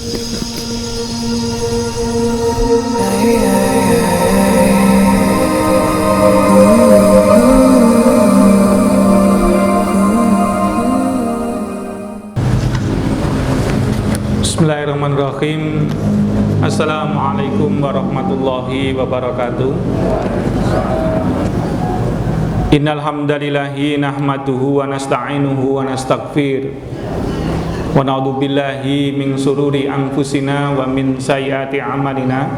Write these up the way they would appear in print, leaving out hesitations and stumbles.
Bismillahirrahmanirrahim. Assalamualaikum warahmatullahi wabarakatuh. Innal hamdalillahi nahmaduhu wa nasta'inuhu wa nastaghfir wa na'udzu billahi min sururi anfusina wa min sayyiati a'malina.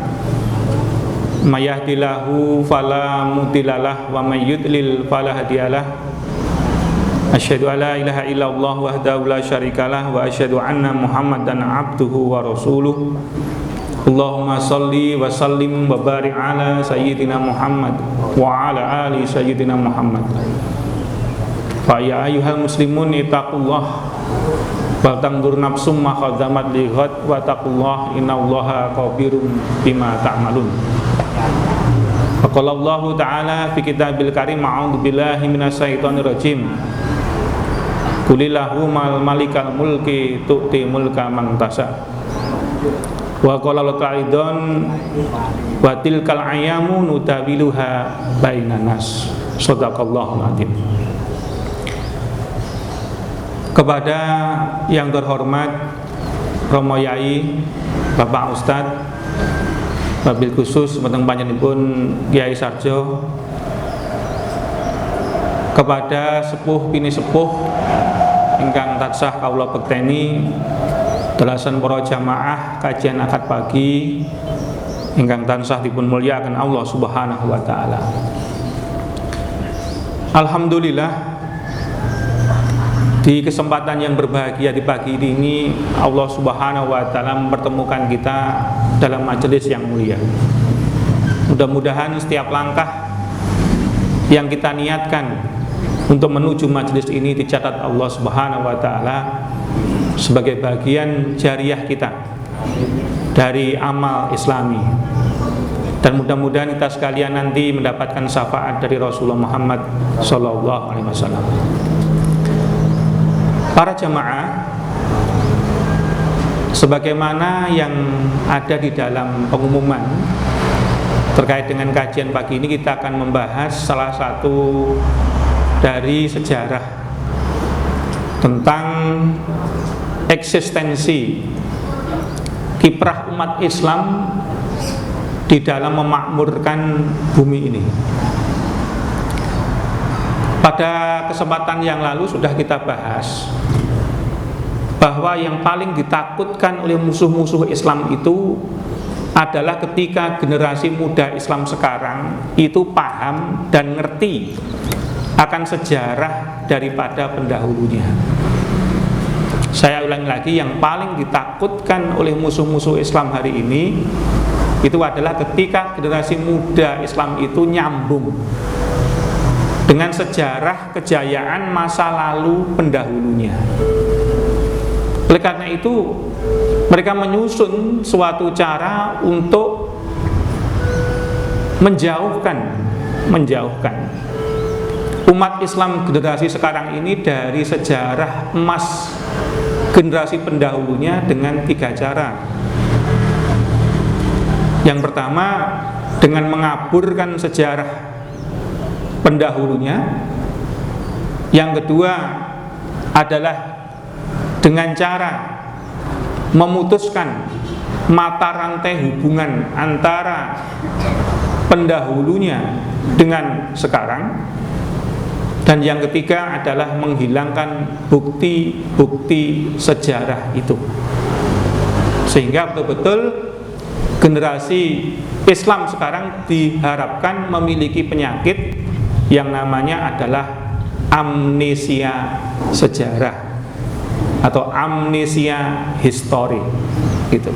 May yahdihillahu fala mudhillalah wa may yudlil fala hadiyalah. Asyhadu an la ilaha illallah wahdahu la syarikalah wa asyhadu anna Muhammadan abduhu wa rasuluh. Allahumma shalli wa sallim wa barik ala sayyidina Muhammad wa ala ali sayyidina Muhammad. Fa ya ayyuhal muslimun ittaqullah wa tanzur nafsum ma qaddamat li ghad wa taqullah innallaha khabirum bima ta'malun. Faqala Allah ta'ala fi kitabil karim a'udzu billahi minasyaitonir rajim. Kulillahu mal malikal mulki tu'ti mulka man tasha. Wa qala ta'idun wa tilkal ayamu nutawiluha bainan nas. Shadaqallahul adzim. Kepada yang terhormat Romo Yai, Bapak Ustadz, wabil khusus mateng panjenenganipun Kiai Sarjo, kepada sepuh bini sepuh ingkang tansah kawula bekteni dalasan para jamaah kajian akad pagi ingkang tansah dipun mulyakaken Allah Subhanahu wa taala. Alhamdulillah, di kesempatan yang berbahagia di pagi ini Allah Subhanahu wa taala mempertemukan kita dalam majelis yang mulia. Mudah-mudahan setiap langkah yang kita niatkan untuk menuju majelis ini dicatat Allah Subhanahu wa taala sebagai bagian jariah kita dari amal Islami. Dan mudah-mudahan kita sekalian nanti mendapatkan syafaat dari Rasulullah Muhammad sallallahu alaihi wasallam. Para jamaah, sebagaimana yang ada di dalam pengumuman terkait dengan kajian pagi ini, kita akan membahas salah satu dari sejarah tentang eksistensi kiprah umat Islam di dalam memakmurkan bumi ini. Pada kesempatan yang lalu sudah kita bahas bahwa yang paling ditakutkan oleh musuh-musuh Islam itu adalah ketika generasi muda Islam sekarang itu paham dan ngerti akan sejarah daripada pendahulunya. Saya ulangi lagi, yang paling ditakutkan oleh musuh-musuh Islam hari ini itu adalah ketika generasi muda Islam itu nyambung dengan sejarah kejayaan masa lalu pendahulunya. Oleh karena itu, mereka menyusun suatu cara untuk menjauhkan umat Islam generasi sekarang ini dari sejarah emas generasi pendahulunya dengan 3 cara. Yang pertama, dengan mengaburkan sejarah pendahulunya. Yang kedua adalah dengan cara memutuskan mata rantai hubungan antara pendahulunya dengan sekarang. Dan yang ketiga adalah menghilangkan bukti-bukti sejarah itu, sehingga betul-betul generasi Islam sekarang diharapkan memiliki penyakit yang namanya adalah amnesia sejarah atau amnesia histori gitu.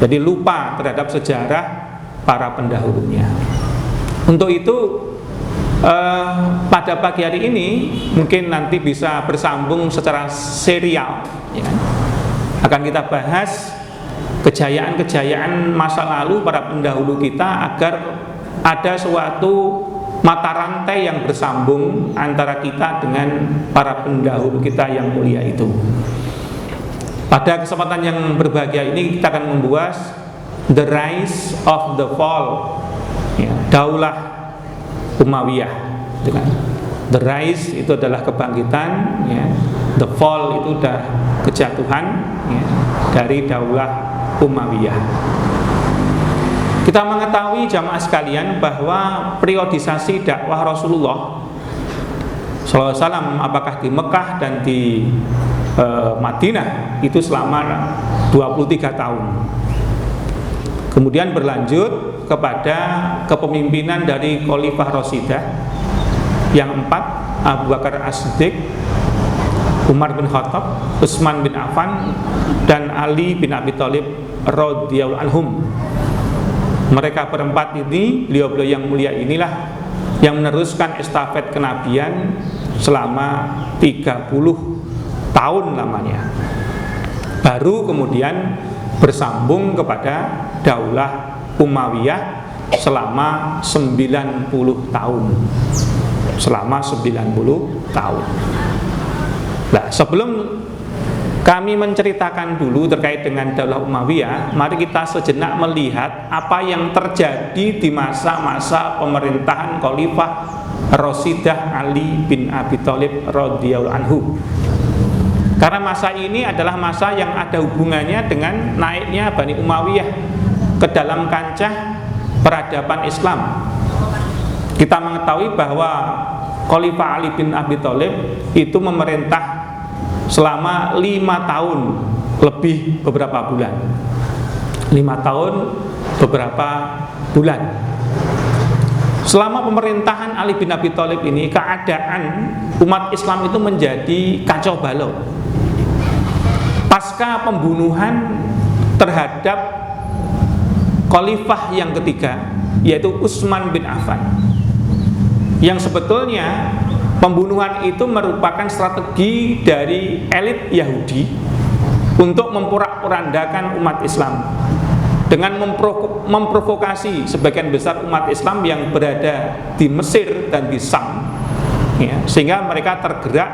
Jadi lupa terhadap sejarah para pendahulunya. Untuk itu pada pagi hari ini mungkin nanti bisa bersambung secara serial ya. Akan kita bahas kejayaan-kejayaan masa lalu para pendahulu kita agar ada suatu mata rantai yang bersambung antara kita dengan para pendahulu kita yang mulia itu. Pada kesempatan yang berbahagia ini kita akan membahas the rise of the fall, ya, Daulah Umayyah. The rise itu adalah kebangkitan, ya. The fall itu adalah kejatuhan, ya, dari Daulah Umayyah. Kita mengetahui jamaah sekalian bahwa periodisasi dakwah Rasulullah SAW apakah di Mekah dan di Madinah itu selama 23 tahun. Kemudian berlanjut kepada kepemimpinan dari Khalifah Rashidah yang 4, Abu Bakar As-Siddiq, Umar bin Khattab, Utsman bin Affan, dan Ali bin Abi Thalib radhiyallahu anhum. Mereka berempat ini, beliau-beliau yang mulia inilah yang meneruskan estafet kenabian selama 30 tahun lamanya. Baru kemudian bersambung kepada Daulah Umayyah selama 90 tahun. Selama 90 tahun. Nah, sebelum kami menceritakan dulu terkait dengan Daulah Umayyah, mari kita sejenak melihat apa yang terjadi di masa-masa pemerintahan Khalifah Rashidah Ali bin Abi Thalib radhiyallahu anhu. Karena masa ini adalah masa yang ada hubungannya dengan naiknya Bani Umayyah ke dalam kancah peradaban Islam. Kita mengetahui bahwa Khalifah Ali bin Abi Thalib itu memerintah selama 5 tahun lebih beberapa bulan. 5 tahun beberapa bulan. Selama pemerintahan Ali bin Abi Thalib ini, keadaan umat Islam itu menjadi kacau balau. Pasca pembunuhan terhadap Khalifah yang ketiga, yaitu Utsman bin Affan, yang sebetulnya pembunuhan itu merupakan strategi dari elit Yahudi untuk memporak-porandakan umat Islam dengan memprovokasi sebagian besar umat Islam yang berada di Mesir dan di Sam, ya, sehingga mereka tergerak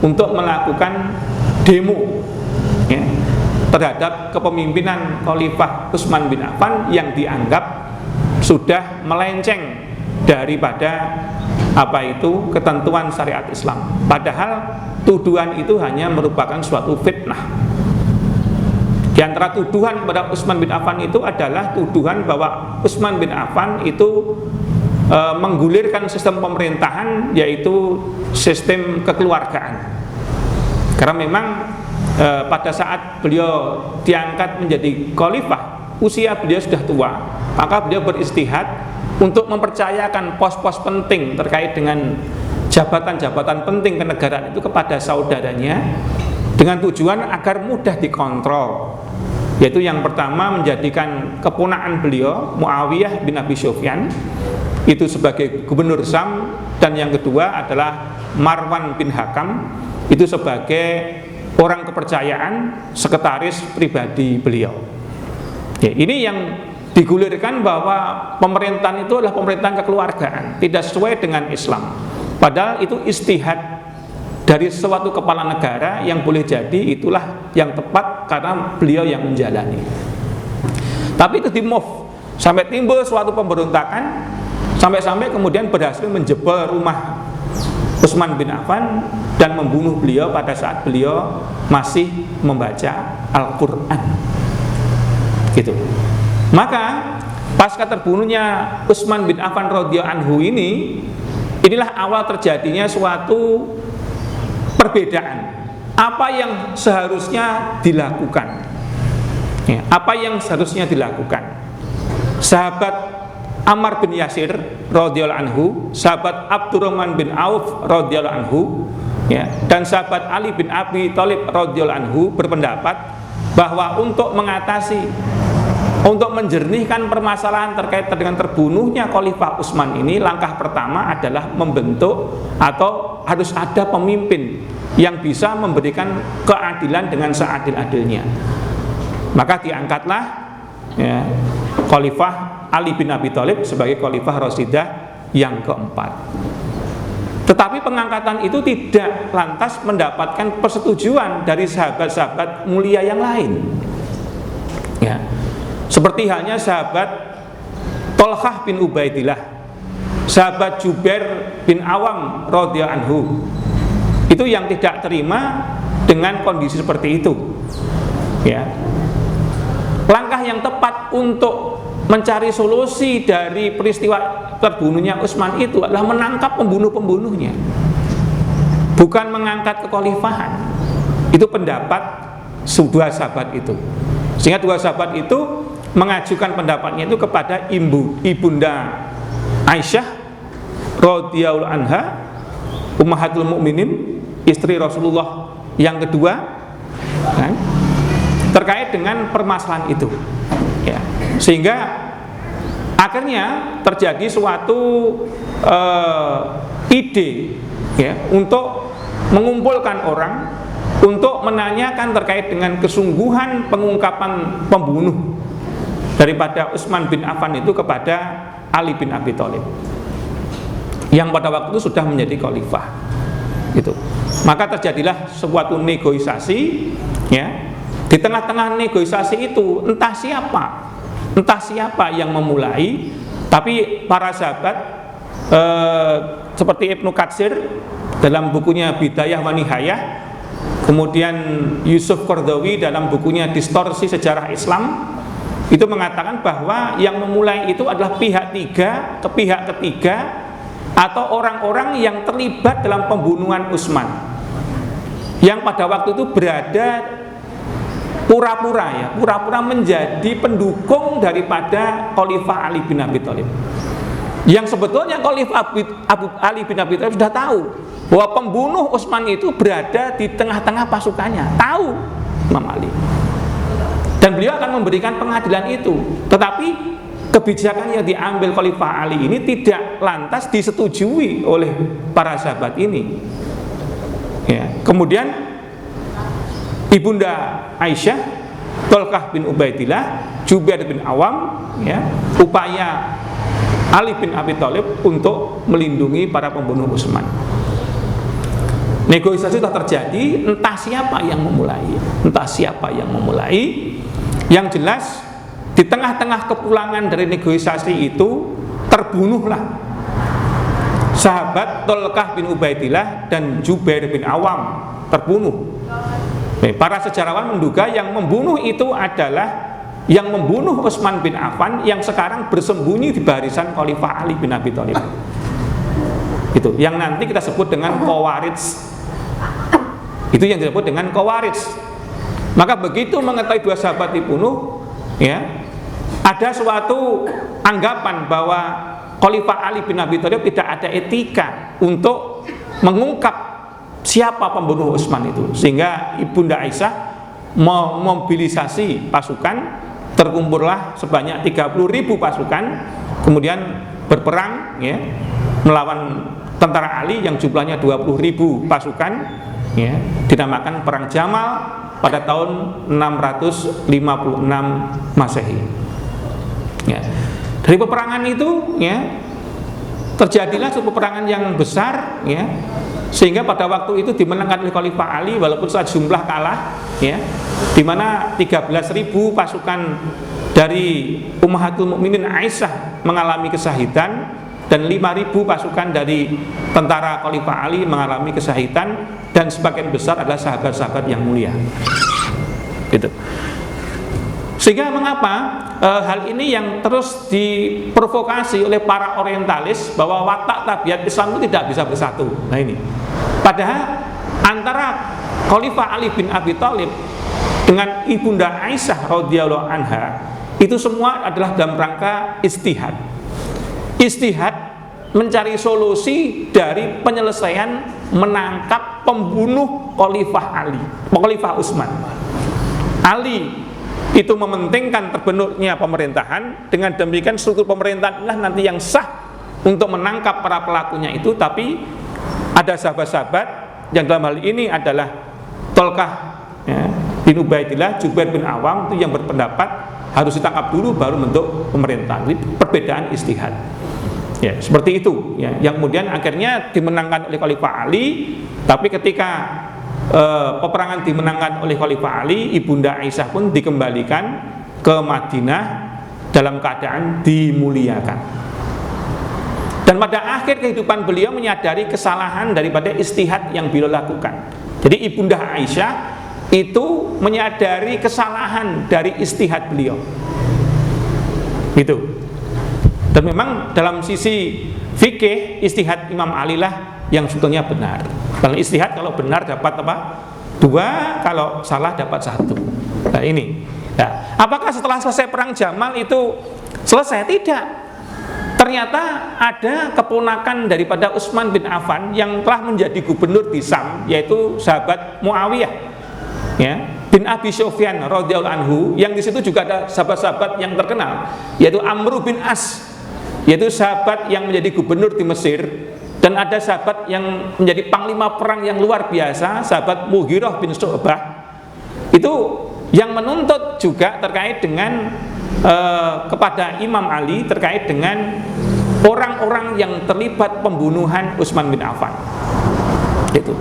untuk melakukan demo, ya, terhadap kepemimpinan Khalifah Utsman bin Affan yang dianggap sudah melenceng daripada ketentuan syariat Islam. Padahal tuduhan itu hanya merupakan suatu fitnah. Di antara tuduhan kepada Utsman bin Affan itu adalah tuduhan bahwa Utsman bin Affan itu menggulirkan sistem pemerintahan, yaitu sistem kekeluargaan. Karena memang pada saat beliau diangkat menjadi khalifah, usia beliau sudah tua, maka beliau beristihad untuk mempercayakan pos-pos penting terkait dengan jabatan-jabatan penting kenegaraan itu kepada saudaranya, dengan tujuan agar mudah dikontrol. Yaitu yang pertama menjadikan keponakan beliau Muawiyah bin Abi Sufyan itu sebagai gubernur Sam, dan yang kedua adalah Marwan bin Hakam itu sebagai orang kepercayaan, sekretaris pribadi beliau. Ya, ini yang digulirkan bahwa pemerintahan itu adalah pemerintahan kekeluargaan, tidak sesuai dengan Islam. Padahal itu istihad dari suatu kepala negara yang boleh jadi itulah yang tepat karena beliau yang menjalani. Tapi itu di-move sampai timbul suatu pemberontakan, sampai-sampai kemudian berhasil menjebol rumah Utsman bin Affan dan membunuh beliau pada saat beliau masih membaca Al-Quran. Gitu. Maka pasca terbunuhnya Utsman bin Affan radhiyallahu anhu inilah awal terjadinya suatu perbedaan. Apa yang seharusnya dilakukan? Ya, apa yang seharusnya dilakukan? Sahabat Ammar bin Yasir radhiyallahu anhu, sahabat Abdurrahman bin Auf radhiyallahu anhu, ya, dan sahabat Ali bin Abi Thalib radhiyallahu anhu berpendapat bahwa untuk menjernihkan permasalahan terkait dengan terbunuhnya Khalifah Utsman ini, langkah pertama adalah membentuk atau harus ada pemimpin yang bisa memberikan keadilan dengan seadil-adilnya. Maka diangkatlah, ya, Khalifah Ali bin Abi Thalib sebagai Khalifah Rashidah yang keempat. Tetapi pengangkatan itu tidak lantas mendapatkan persetujuan dari sahabat-sahabat mulia yang lain. Ya. Seperti halnya sahabat Tolhah bin Ubaidillah, sahabat Jubair bin Awam radhiyallahu anhu. Itu yang tidak terima dengan kondisi seperti itu. Ya. Langkah yang tepat untuk mencari solusi dari peristiwa terbunuhnya Utsman itu adalah menangkap pembunuh-pembunuhnya, bukan mengangkat kekhalifahan. Itu pendapat dua sahabat itu. Sehingga dua sahabat itu mengajukan pendapatnya itu kepada ibunda Aisyah radhiyallahu anha, ummahatul mukminin, istri Rasulullah yang kedua, kan? Terkait dengan permasalahan itu, ya. Sehingga akhirnya terjadi suatu ide, ya, untuk mengumpulkan orang untuk menanyakan terkait dengan kesungguhan pengungkapan pembunuh daripada Utsman bin Affan itu kepada Ali bin Abi Thalib, yang pada waktu itu sudah menjadi khalifah. Gitu. Maka terjadilah suatu negosiasi, ya. Di tengah-tengah negosiasi itu entah siapa yang memulai, tapi para sahabat seperti Ibnu Katsir dalam bukunya Bidayah wa Nihayah, kemudian Yusuf Qaradawi dalam bukunya Distorsi Sejarah Islam, itu mengatakan bahwa yang memulai itu adalah pihak ketiga atau orang-orang yang terlibat dalam pembunuhan Utsman, yang pada waktu itu berada pura-pura menjadi pendukung daripada Khalifah Ali bin Abi Thalib. Yang sebetulnya Khalifah Ali bin Abi Thalib sudah tahu bahwa pembunuh Utsman itu berada di tengah-tengah pasukannya, tahu Imam Ali. Dan beliau akan memberikan pengadilan itu. Tetapi kebijakan yang diambil Khalifah Ali ini tidak lantas disetujui oleh para sahabat ini. Ya. Kemudian ibunda Aisyah, Tolhah bin Ubaidillah, Jubair bin Awam, ya, upaya Ali bin Abi Thalib untuk melindungi para pembunuh Utsman. Negosiasi telah terjadi, entah siapa yang memulai. Yang jelas di tengah-tengah kepulangan dari negosiasi itu terbunuhlah sahabat Tolhah bin Ubaidillah dan Jubair bin Awam, terbunuh. Para sejarawan menduga yang membunuh itu adalah yang membunuh Utsman bin Affan yang sekarang bersembunyi di barisan Khalifah Ali bin Abi Thalib. Itu yang nanti kita sebut dengan Khawarij. Itu yang disebut dengan Khawarij. Maka begitu mengetahui dua sahabat dibunuh, ya, ada suatu anggapan bahwa Khalifah Ali bin Abi Thalib tidak ada etika untuk mengungkap siapa pembunuh Utsman itu, sehingga ibunda Aisyah memobilisasi pasukan, terkumpullah sebanyak 30.000 pasukan, kemudian berperang, ya, melawan tentara Ali yang jumlahnya 20.000 pasukan, ya, dinamakan Perang Jamal pada tahun 656 Masehi. Ya. Dari peperangan itu, ya, terjadilah suatu peperangan yang besar, ya, sehingga pada waktu itu dimenangkan oleh Khalifah Ali walaupun saat jumlah kalah, ya, di mana 13.000 pasukan dari Ummahatul Mukminin Aisyah mengalami kesahidan dan 5.000 pasukan dari tentara Khalifah Ali mengalami kesahidan, dan sebagian besar adalah sahabat-sahabat yang mulia. Gitu. Sehingga mengapa hal ini yang terus diprovokasi oleh para orientalis bahwa watak tabiat Islam itu tidak bisa bersatu. Nah ini, padahal antara Khalifah Ali bin Abi Thalib dengan ibunda Aisyah radhiyallahu anha itu semua adalah dalam rangka istihad mencari solusi dari penyelesaian menangkap pembunuh Khalifah Utsman. Ali itu mementingkan terbentuknya pemerintahan, dengan demikian struktur pemerintahan inilah nanti yang sah untuk menangkap para pelakunya itu. Tapi ada sahabat-sahabat yang dalam hal ini adalah Tolhah, ya, bin Ubaidillah, Jubair bin Awam, itu yang berpendapat harus ditangkap dulu baru bentuk pemerintahan. Ini perbedaan istihad. Ya, seperti itu ya. Yang kemudian akhirnya dimenangkan oleh Khalifah Ali, tapi ketika peperangan dimenangkan oleh Khalifah Ali, Ibunda Aisyah pun dikembalikan ke Madinah dalam keadaan dimuliakan. Dan pada akhir kehidupan beliau menyadari kesalahan daripada ijtihad yang beliau lakukan. Jadi Ibunda Aisyah itu menyadari kesalahan dari ijtihad beliau. Gitu. Dan memang dalam sisi fikih ijtihad Imam Ali lah yang sebetulnya benar. Kalau ijtihad kalau benar dapat apa? 2, kalau salah dapat 1. Nah ini. Nah, apakah setelah selesai perang Jamal itu selesai? Tidak. Ternyata ada keponakan daripada Utsman bin Affan yang telah menjadi gubernur di Sam, yaitu sahabat Muawiyah, ya, bin Abi Sufyan radhiyallahu anhu, yang di situ juga ada sahabat-sahabat yang terkenal, yaitu Amr bin As, yaitu sahabat yang menjadi gubernur di Mesir, dan ada sahabat yang menjadi panglima perang yang luar biasa, sahabat Mughirah bin Syu'bah. Itu yang menuntut juga terkait dengan kepada Imam Ali terkait dengan orang-orang yang terlibat pembunuhan Utsman bin Affan. Itu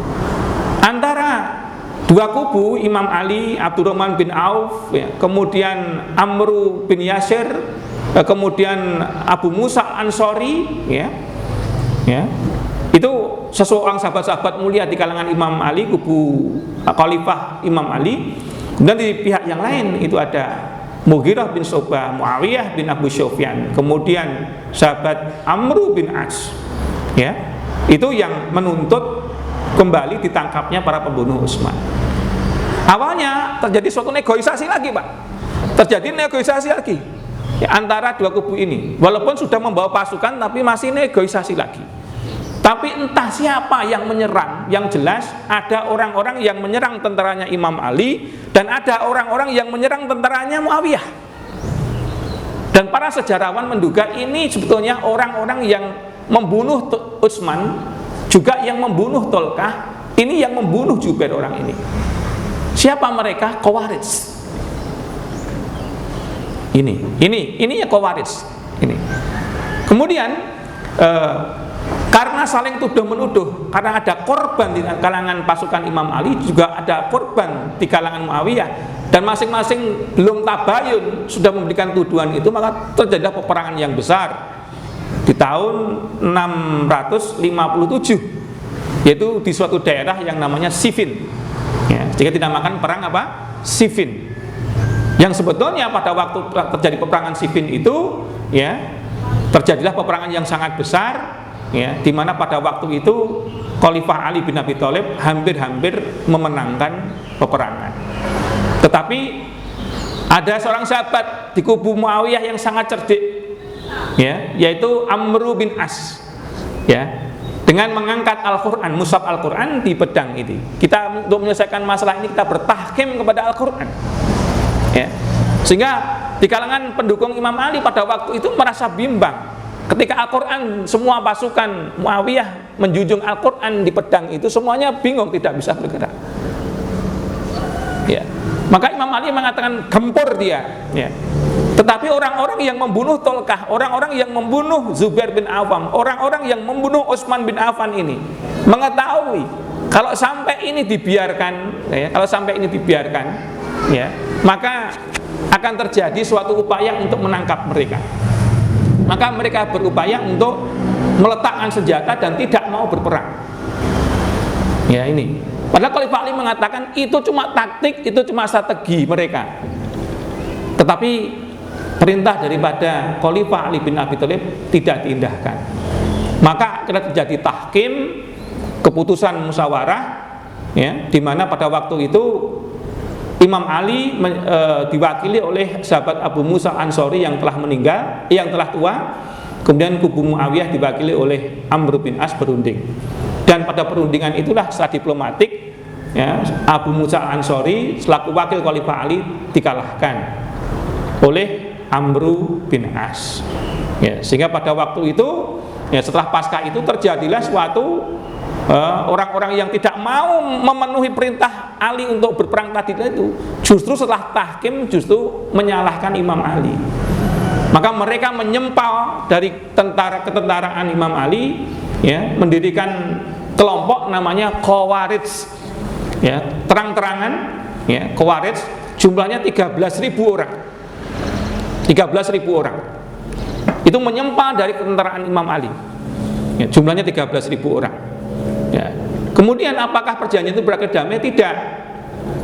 antara dua kubu, Imam Ali, Abdurrahman bin Auf, ya, kemudian Amr bin Yasir, kemudian Abu Musa Ansori, ya, itu seseorang sahabat-sahabat mulia di kalangan Imam Ali, kubu Khalifah Imam Ali. Dan di pihak yang lain itu ada Mughirah bin Syu'bah, Muawiyah bin Abu Sufyan, kemudian sahabat Amr bin As, ya, itu yang menuntut kembali ditangkapnya para pembunuh Utsman. Awalnya terjadi suatu negosiasi lagi, Pak. Terjadi negosiasi lagi ya, antara dua kubu ini. Walaupun sudah membawa pasukan, tapi masih negosiasi lagi. Tapi entah siapa yang menyerang, yang jelas ada orang-orang yang menyerang tentaranya Imam Ali dan ada orang-orang yang menyerang tentaranya Muawiyah. Dan para sejarawan menduga ini sebetulnya orang-orang yang membunuh Utsman, juga yang membunuh Tolkah, ini yang membunuh Jubair orang ini. Siapa mereka? Khawarij. Ini ya Khawarij. Ini. Kemudian karena saling tuduh-menuduh, karena ada korban di kalangan pasukan Imam Ali, juga ada korban di kalangan Muawiyah, dan masing-masing belum tabayun sudah memberikan tuduhan itu, maka terjadilah peperangan yang besar di tahun 657, yaitu di suatu daerah yang namanya Siffin, ya, jika dinamakan perang apa? Siffin. Yang sebetulnya pada waktu terjadi peperangan Siffin itu, ya, terjadilah peperangan yang sangat besar, ya, di mana pada waktu itu Khalifah Ali bin Abi Thalib hampir-hampir memenangkan peperangan. Tetapi ada seorang sahabat di kubu Muawiyah yang sangat cerdik, ya, yaitu Amr bin As, ya, dengan mengangkat Al-Quran, mushaf Al-Quran di pedang ini. Kita untuk menyelesaikan masalah ini kita bertahkim kepada Al-Quran, ya. Sehingga di kalangan pendukung Imam Ali pada waktu itu merasa bimbang ketika Al-Quran, semua pasukan Muawiyah menjunjung Al-Quran di pedang itu, semuanya bingung, tidak bisa bergerak, ya. Maka Imam Ali mengatakan gempur dia, ya. Tetapi orang-orang yang membunuh Tolkah, orang-orang yang membunuh Zubair bin Awam, orang-orang yang membunuh Utsman bin Affan ini mengetahui kalau sampai ini dibiarkan, ya, ya, maka akan terjadi suatu upaya untuk menangkap mereka. Maka mereka berupaya untuk meletakkan senjata dan tidak mau berperang. Ya, ini. Padahal Khalifah Ali mengatakan itu cuma taktik, itu cuma strategi mereka. Tetapi perintah daripada Khalifah Ali bin Abi Thalib tidak diindahkan. Maka akhirnya terjadi tahkim, keputusan musyawarah, ya, di mana pada waktu itu Imam Ali diwakili oleh sahabat Abu Musa Ansori yang telah meninggal, yang telah tua. Kemudian kubu Muawiyah diwakili oleh Amr bin As berunding. Dan pada perundingan itulah secara diplomatik, ya, Abu Musa Ansori selaku wakil Khalifah Ali dikalahkan oleh Amr bin As. Ya, sehingga pada waktu itu, ya, setelah pasca itu terjadilah suatu orang-orang yang tidak mau memenuhi perintah Ali untuk berperang tadi itu, justru setelah tahkim justru menyalahkan Imam Ali. Maka mereka menyempal dari ketentaraan Imam Ali, ya, mendirikan kelompok namanya Khawarij, ya, terang-terangan, ya, Khawarij, jumlahnya 13.000 orang. 13.000 orang. Itu menyempal dari ketentaraan Imam Ali. Ya, jumlahnya 13.000 orang. Ya. Kemudian apakah perjanjian itu berakhir damai? Tidak.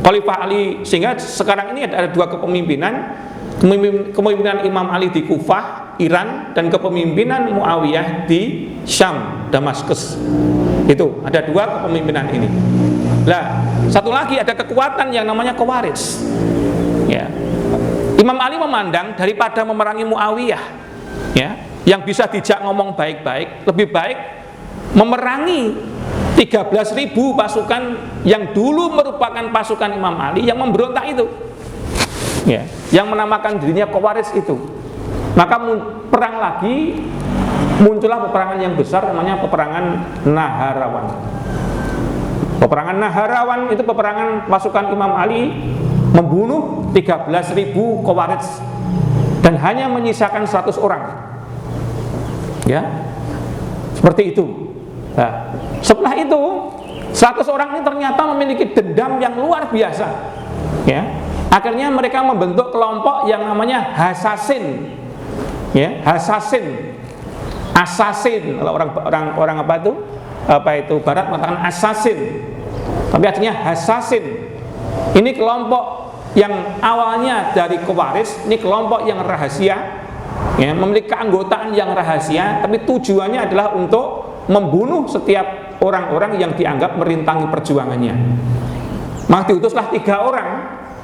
Khalifah Ali, sehingga sekarang ini ada dua kepemimpinan. Kepemimpinan Imam Ali di Kufah, Iran, dan kepemimpinan Muawiyah di Syam, Damaskus. Itu ada dua kepemimpinan ini. Nah, satu lagi ada kekuatan yang namanya Khawarij. Ya. Imam Ali memandang daripada memerangi Muawiyah, ya, yang bisa dijak ngomong baik-baik, lebih baik memerangi 13.000 pasukan yang dulu merupakan pasukan Imam Ali yang memberontak itu, ya, yang menamakan dirinya Khawarij itu. Maka perang lagi, muncullah peperangan yang besar namanya peperangan Naharawan. Peperangan Naharawan itu peperangan pasukan Imam Ali membunuh 13.000 Khawarij dan hanya menyisakan 100 orang. Ya. Seperti itu. Nah, setelah itu 100 orang ini ternyata memiliki dendam yang luar biasa. Ya. Akhirnya mereka membentuk kelompok yang namanya Hasasin. Ya, Hasasin. Assassin. Kalau orang apa itu? Apa itu barat mengatakan assassin. Tapi artinya Hasasin. Ini kelompok yang awalnya dari Khawarij, ini kelompok yang rahasia, ya, memiliki keanggotaan yang rahasia, tapi tujuannya adalah untuk membunuh setiap orang-orang yang dianggap merintangi perjuangannya. Maka diutuslah 3 orang,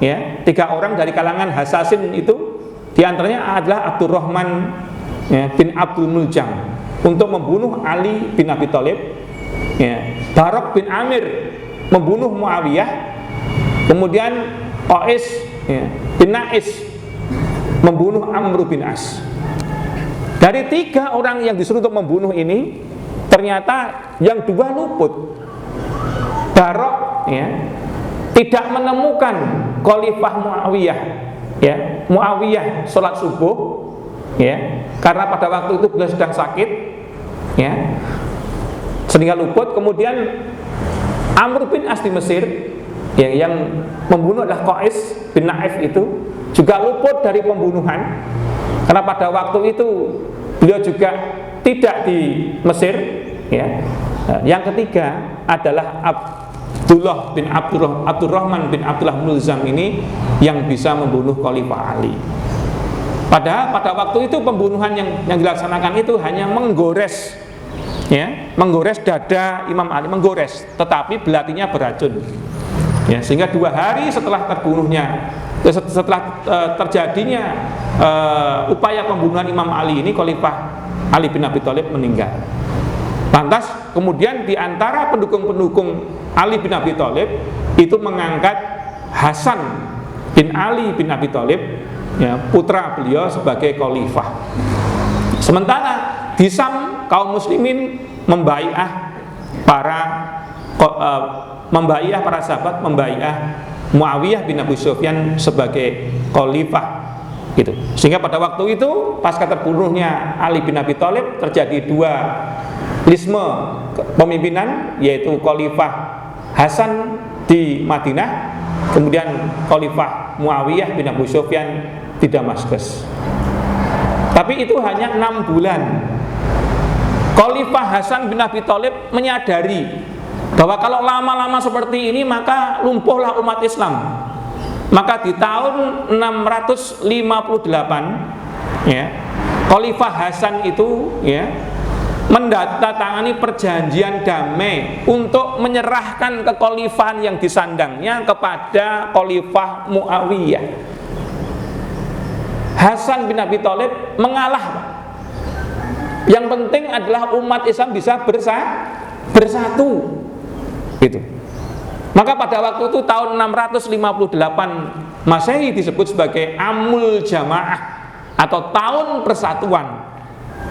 ya, 3 orang dari kalangan Hasasin itu, diantaranya adalah Abdurrahman, ya, bin Abdul Muljam untuk membunuh Ali bin Abi Thalib, ya, Barok bin Amir membunuh Muawiyah, kemudian Qais, ya, bin Nais membunuh Amr bin As. Dari 3 orang yang disuruh untuk membunuh ini, ternyata yang 2 luput. Barok, ya, tidak menemukan Khalifah Muawiyah, ya, Muawiyah sholat subuh, ya, karena pada waktu itu beliau sedang sakit, ya, sehingga luput. Kemudian Amr bin As di Mesir, ya, yang membunuh adalah Qais bin Naif itu juga luput dari pembunuhan karena pada waktu itu beliau juga tidak di Mesir, ya. Yang ketiga adalah Abdullah bin Abdurrahman bin Abdullah Mulzam ini yang bisa membunuh Khalifah Ali. Padahal pada waktu itu pembunuhan yang dilaksanakan itu hanya menggores, ya, menggores dada Imam Ali, menggores, tetapi belatinya beracun. Ya, sehingga 2 hari setelah terbunuhnya, setelah terjadinya upaya pembunuhan Imam Ali ini, Khalifah Ali bin Abi Thalib meninggal. Lantas kemudian di antara pendukung-pendukung Ali bin Abi Thalib itu mengangkat Hasan bin Ali bin Abi Thalib, ya, putra beliau sebagai khalifah. Sementara di Syam kaum muslimin membaiah para sahabat, membaiah Muawiyah bin Abu Sufyan sebagai khalifah, gitu. Sehingga pada waktu itu pasca terbunuhnya Ali bin Abi Thalib terjadi 2 lisme pemimpinan, yaitu Khalifah Hasan di Madinah, kemudian Khalifah Muawiyah bin Abu Sufyan di Damaskus. Tapi itu hanya 6 bulan. Khalifah Hasan bin Abi Thalib menyadari bahwa kalau lama-lama seperti ini maka lumpuhlah umat Islam. Maka di tahun 658, ya, Khalifah Hasan itu, ya, mendatangani perjanjian damai untuk menyerahkan kekhalifahan yang disandangnya kepada Khalifah Muawiyah. Hasan bin Abi Thalib mengalah. Yang penting adalah umat Islam bisa bersatu, gitu. Maka pada waktu itu tahun 658 Masehi disebut sebagai Amul Jamaah atau tahun persatuan,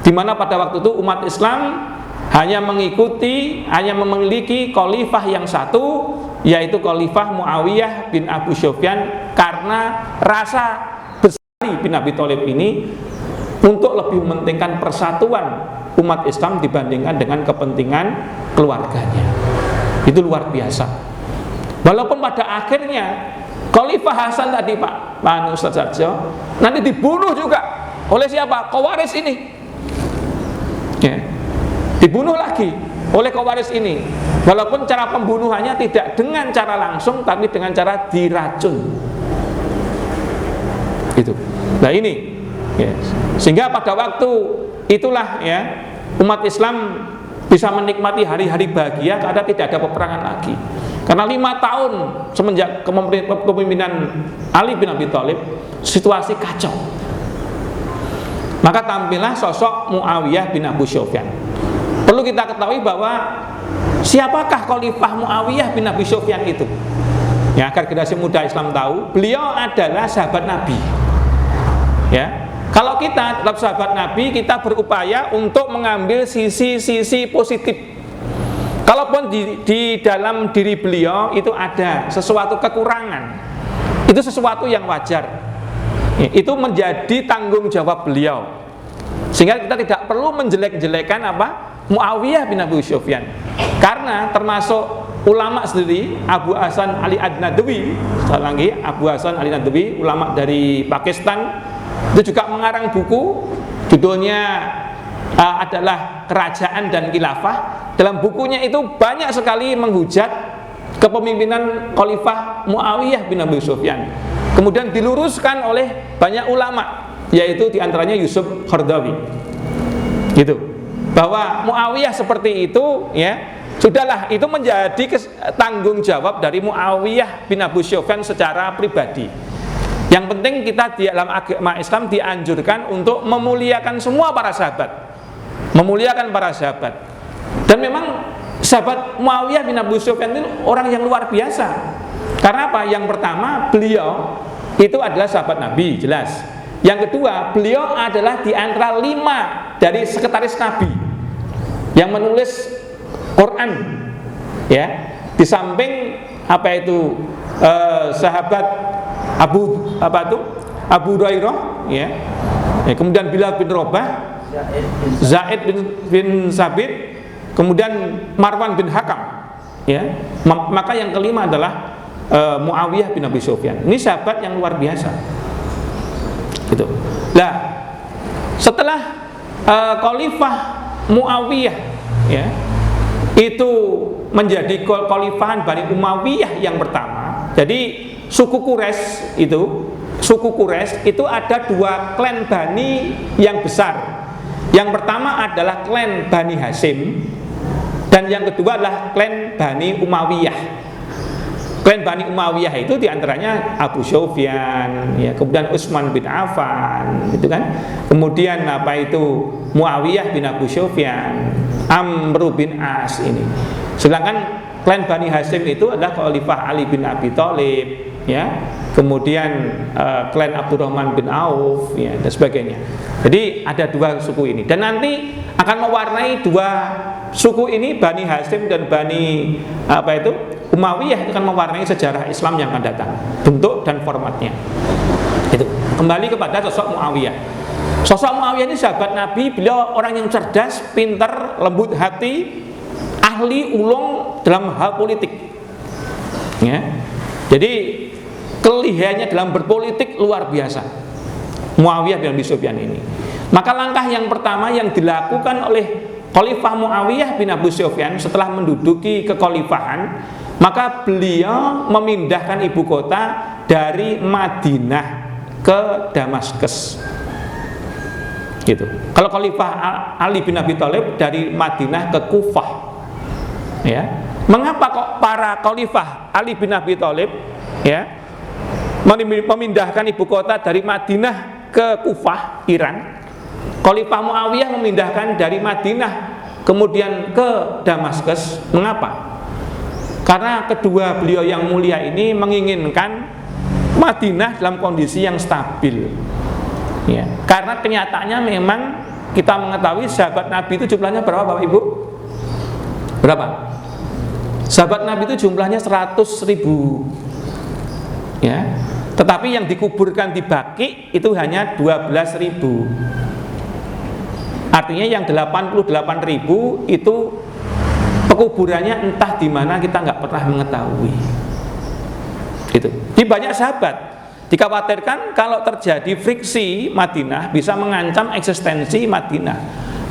di mana pada waktu itu umat Islam hanya memiliki khalifah yang satu, yaitu Khalifah Muawiyah bin Abu Sufyan, karena rasa besar bin Abi Thalib ini untuk lebih mementingkan persatuan umat Islam dibandingkan dengan kepentingan keluarganya. Itu luar biasa. Walaupun pada akhirnya Khalifah Hasan tadi Pak Ustaz Sarjo nanti dibunuh juga oleh siapa? Khawarij ini. Ya. Dibunuh lagi oleh Khawarij ini. Walaupun cara pembunuhannya tidak dengan cara langsung, tapi dengan cara diracun. Gitu. Nah ini, ya. Sehingga pada waktu itulah ya umat Islam bisa menikmati hari-hari bahagia karena tidak ada peperangan lagi. Karena 5 tahun semenjak kepemimpinan Ali bin Abi Thalib, situasi kacau. Maka tampillah sosok Muawiyah bin Abu Sufyan. Perlu kita ketahui bahwa siapakah Khalifah Muawiyah bin Abi Sufyan itu? Ya, agar generasi muda Islam tahu, beliau adalah sahabat Nabi. Ya, kalau kita tetap sahabat Nabi, kita berupaya untuk mengambil sisi-sisi positif. Kalaupun di dalam diri beliau itu ada sesuatu kekurangan, itu sesuatu yang wajar. Ya, itu menjadi tanggung jawab beliau. Sehingga kita tidak perlu menjelek-jelekan apa? Muawiyah bin Abu Sufyan. Karena termasuk ulama sendiri, Abu Hasan Ali Ad-Nadwi, sekali lagi Abu Hasan Ali Ad-Nadwi, ulama dari Pakistan, itu juga mengarang buku, judulnya adalah Kerajaan dan Khilafah. Dalam bukunya itu banyak sekali menghujat kepemimpinan Khalifah Muawiyah bin Abu Sufyan. Kemudian diluruskan oleh banyak ulama, yaitu diantaranya Yusuf Qaradawi. Gitu. Bahwa Muawiyah seperti itu, ya sudahlah, itu menjadi tanggung jawab dari Muawiyah bin Abu Sufyan secara pribadi. Yang penting kita di dalam agama Islam dianjurkan untuk memuliakan semua para sahabat, memuliakan para sahabat. Dan memang sahabat Muawiyah bin Abu Sufyan itu orang yang luar biasa. Karena apa? Yang pertama, beliau itu adalah sahabat Nabi, jelas. Yang kedua, beliau adalah di antara 5 dari sekretaris Nabi yang menulis Quran, ya. Di samping apa itu sahabat Abu Hurairah, ya. Kemudian Bilal bin Rabah, Zaid bin Sabit, kemudian Marwan bin Hakam, ya. Maka yang kelima adalah Muawiyah bin Abi Sufyan. Ini sahabat yang luar biasa. Gitu. Nah, setelah Khalifah Muawiyah, ya, itu menjadi khalifahan Bani Umayyah yang pertama. Jadi suku Quraisy itu ada 2 klan Bani yang besar. Yang pertama adalah klan Bani Hashim, dan yang kedua adalah klan Bani Umayyah. Klan Bani Umayyah itu diantaranya Abu Sufyan, ya, kemudian Utsman bin Affan, gitu kan. Kemudian apa itu Muawiyah bin Abu Sufyan, Amr bin As ini. Sedangkan klan Bani Hashim itu adalah Khalifah Ali bin Abi Thalib, ya. Kemudian klan Abdurrahman bin Auf, ya, dan sebagainya. Jadi ada 2 suku ini, dan nanti akan mewarnai 2 suku ini, Bani Hashim dan Bani apa itu Umayyah, akan mewarnai sejarah Islam yang akan datang, bentuk dan formatnya. Itu kembali kepada sosok Muawiyah. Sosok Muawiyah ini sahabat Nabi, beliau orang yang cerdas, pintar, lembut hati, ahli ulung dalam hal politik. Ya. Jadi kelihayannya dalam berpolitik luar biasa, Muawiyah bin Abi Sufyan ini. Maka langkah yang pertama yang dilakukan oleh Khalifah Muawiyah bin Abu Sufyan setelah menduduki kekhalifahan, maka beliau memindahkan ibu kota dari Madinah ke Damaskus. Gitu. Kalau Khalifah Ali bin Abi Thalib dari Madinah ke Kufah. Ya. Mengapa kok para Khalifah Ali bin Abi Thalib, ya, memindahkan ibu kota dari Madinah ke Kufah, Iran? Khalifah Muawiyah memindahkan dari Madinah kemudian ke Damaskus. Mengapa? Karena kedua beliau yang mulia ini menginginkan Madinah dalam kondisi yang stabil, ya. Karena kenyataannya memang kita mengetahui sahabat Nabi itu jumlahnya berapa, Bapak Ibu? Berapa? Sahabat Nabi itu jumlahnya 100.000, ya. Tetapi yang dikuburkan di Baqi itu hanya 12.000. Artinya yang 88.000 itu pekuburannya entah di mana, kita nggak pernah mengetahui. Itu. Di banyak sahabat dikhawatirkan kalau terjadi friksi Madinah bisa mengancam eksistensi Madinah,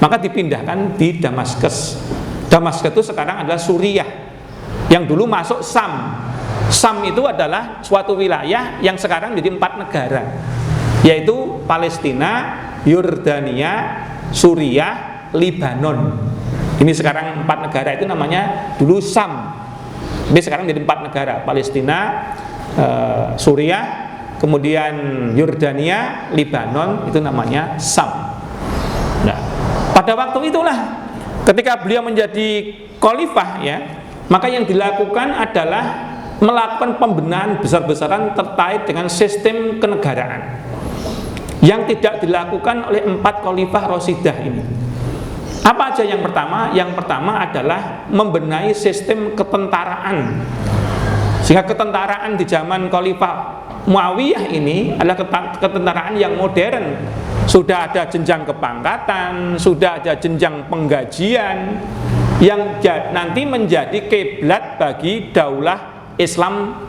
maka dipindahkan di Damaskus. Damaskus itu sekarang adalah Suriah, yang dulu masuk Sam. Sam itu adalah suatu wilayah yang sekarang jadi 4 negara, yaitu Palestina, Yordania, Suriah, Libanon. Ini sekarang 4 negara itu namanya dulu Sam. Ini sekarang jadi 4 negara, Palestina, Suriah, kemudian Yordania, Libanon, itu namanya Sam. Nah, pada waktu itulah ketika beliau menjadi khalifah, ya, maka yang dilakukan adalah melakukan pembenahan besar-besaran terkait dengan sistem kenegaraan yang tidak dilakukan oleh 4 khalifah Rasidah ini. Apa aja yang pertama? Yang pertama adalah membenahi sistem ketentaraan, sehingga ketentaraan di zaman Khalifah Muawiyah ini adalah ketentaraan yang modern. Sudah ada jenjang kepangkatan, sudah ada jenjang penggajian yang nanti menjadi kiblat bagi daulah Islam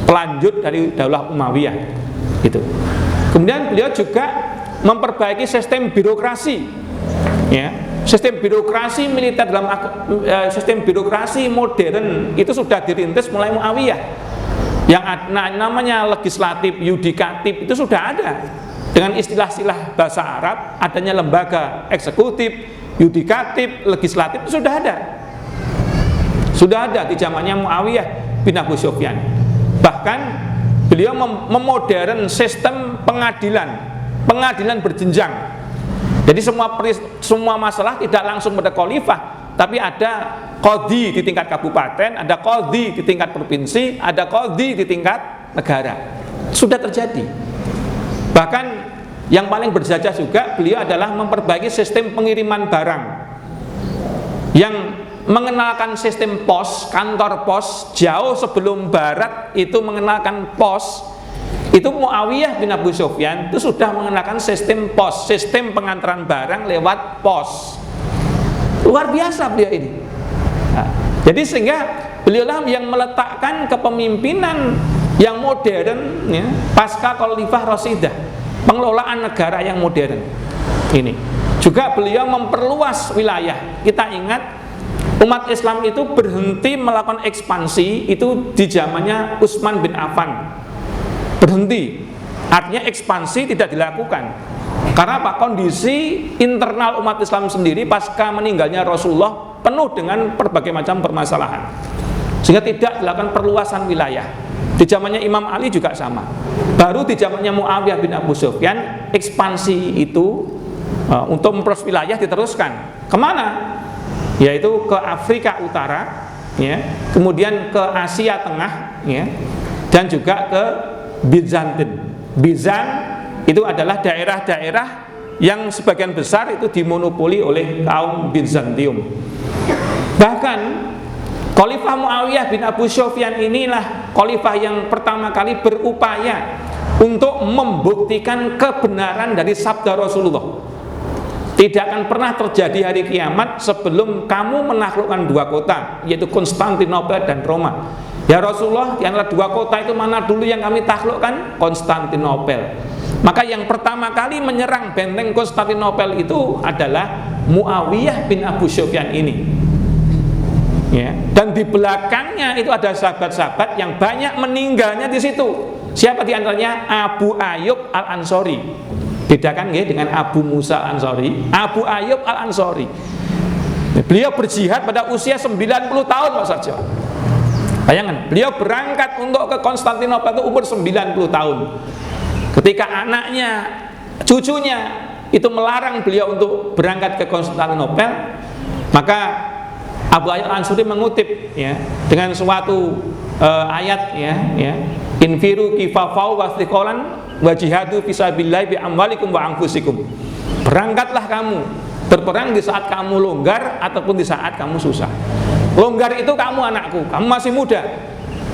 pelanjut dari daulah Umayyah gitu. Kemudian beliau juga memperbaiki sistem birokrasi, ya. Sistem birokrasi militer dalam sistem birokrasi modern itu sudah dirintis mulai Muawiyah. Yang namanya legislatif, yudikatif itu sudah ada. Dengan istilah-istilah bahasa Arab, adanya lembaga eksekutif, yudikatif, legislatif itu sudah ada. Sudah ada di zamannya Muawiyah bin Abu Sufyan. Bahkan beliau memodern sistem pengadilan berjenjang. Jadi semua masalah tidak langsung pada khalifah, tapi ada qadhi di tingkat kabupaten, ada qadhi di tingkat provinsi, ada qadhi di tingkat negara. Sudah terjadi. Bahkan yang paling berjasa juga beliau adalah memperbaiki sistem pengiriman barang, yang mengenalkan sistem pos, kantor pos jauh sebelum Barat itu mengenalkan pos. Itu Muawiyah bin Abu Sufyan itu sudah mengenalkan sistem pos, sistem pengantaran barang lewat pos. Luar biasa beliau ini. Nah, jadi sehingga beliaulah yang meletakkan kepemimpinan yang modern, ya, pasca Khalifah Rasidah, pengelolaan negara yang modern. Ini juga beliau memperluas wilayah. Kita ingat umat Islam itu berhenti melakukan ekspansi itu di zamannya Utsman bin Affan. Berhenti, artinya ekspansi tidak dilakukan. Karena apa? Kondisi internal umat Islam sendiri pasca meninggalnya Rasulullah penuh dengan berbagai macam permasalahan, sehingga tidak dilakukan perluasan wilayah. Di zamannya Imam Ali juga sama. Baru di zamannya Muawiyah bin Abu Sufyan ekspansi itu untuk memperluas wilayah diteruskan. Kemana? Yaitu ke Afrika Utara, ya, kemudian ke Asia Tengah, ya, dan juga ke Bizantin. Bizan itu adalah daerah-daerah yang sebagian besar itu dimonopoli oleh kaum Bizantium. Bahkan Khalifah Muawiyah bin Abu Sufyan inilah khalifah yang pertama kali berupaya untuk membuktikan kebenaran dari sabda Rasulullah. Tidak akan pernah terjadi hari kiamat sebelum kamu menaklukkan 2 kota, yaitu Konstantinopel dan Roma. Ya Rasulullah, di antara 2 kota itu mana dulu yang kami taklukkan? Konstantinopel. Maka yang pertama kali menyerang benteng Konstantinopel itu adalah Muawiyah bin Abu Sufyan ini, ya. Dan di belakangnya itu ada sahabat-sahabat yang banyak meninggalnya di situ. Siapa di antaranya? Abu Ayyub Al-Ansori. Bedakan ya dengan Abu Musa Al-Ansori. Abu Ayyub Al-Ansori, beliau berjihad pada usia 90 tahun Pak Sarjo. Bayangkan, beliau berangkat untuk ke Konstantinopel itu umur 90 tahun. Ketika anaknya, cucunya itu melarang beliau untuk berangkat ke Konstantinopel, maka Abu Ayyub Al-Ansori mengutip, ya, dengan suatu ayat, ya, infiru kifafau wastiqolan wa jihadu fisabilillah bi amwalikum wa anfusikum. Berangkatlah kamu berperang di saat kamu longgar ataupun di saat kamu susah. Longgar itu kamu anakku, kamu masih muda.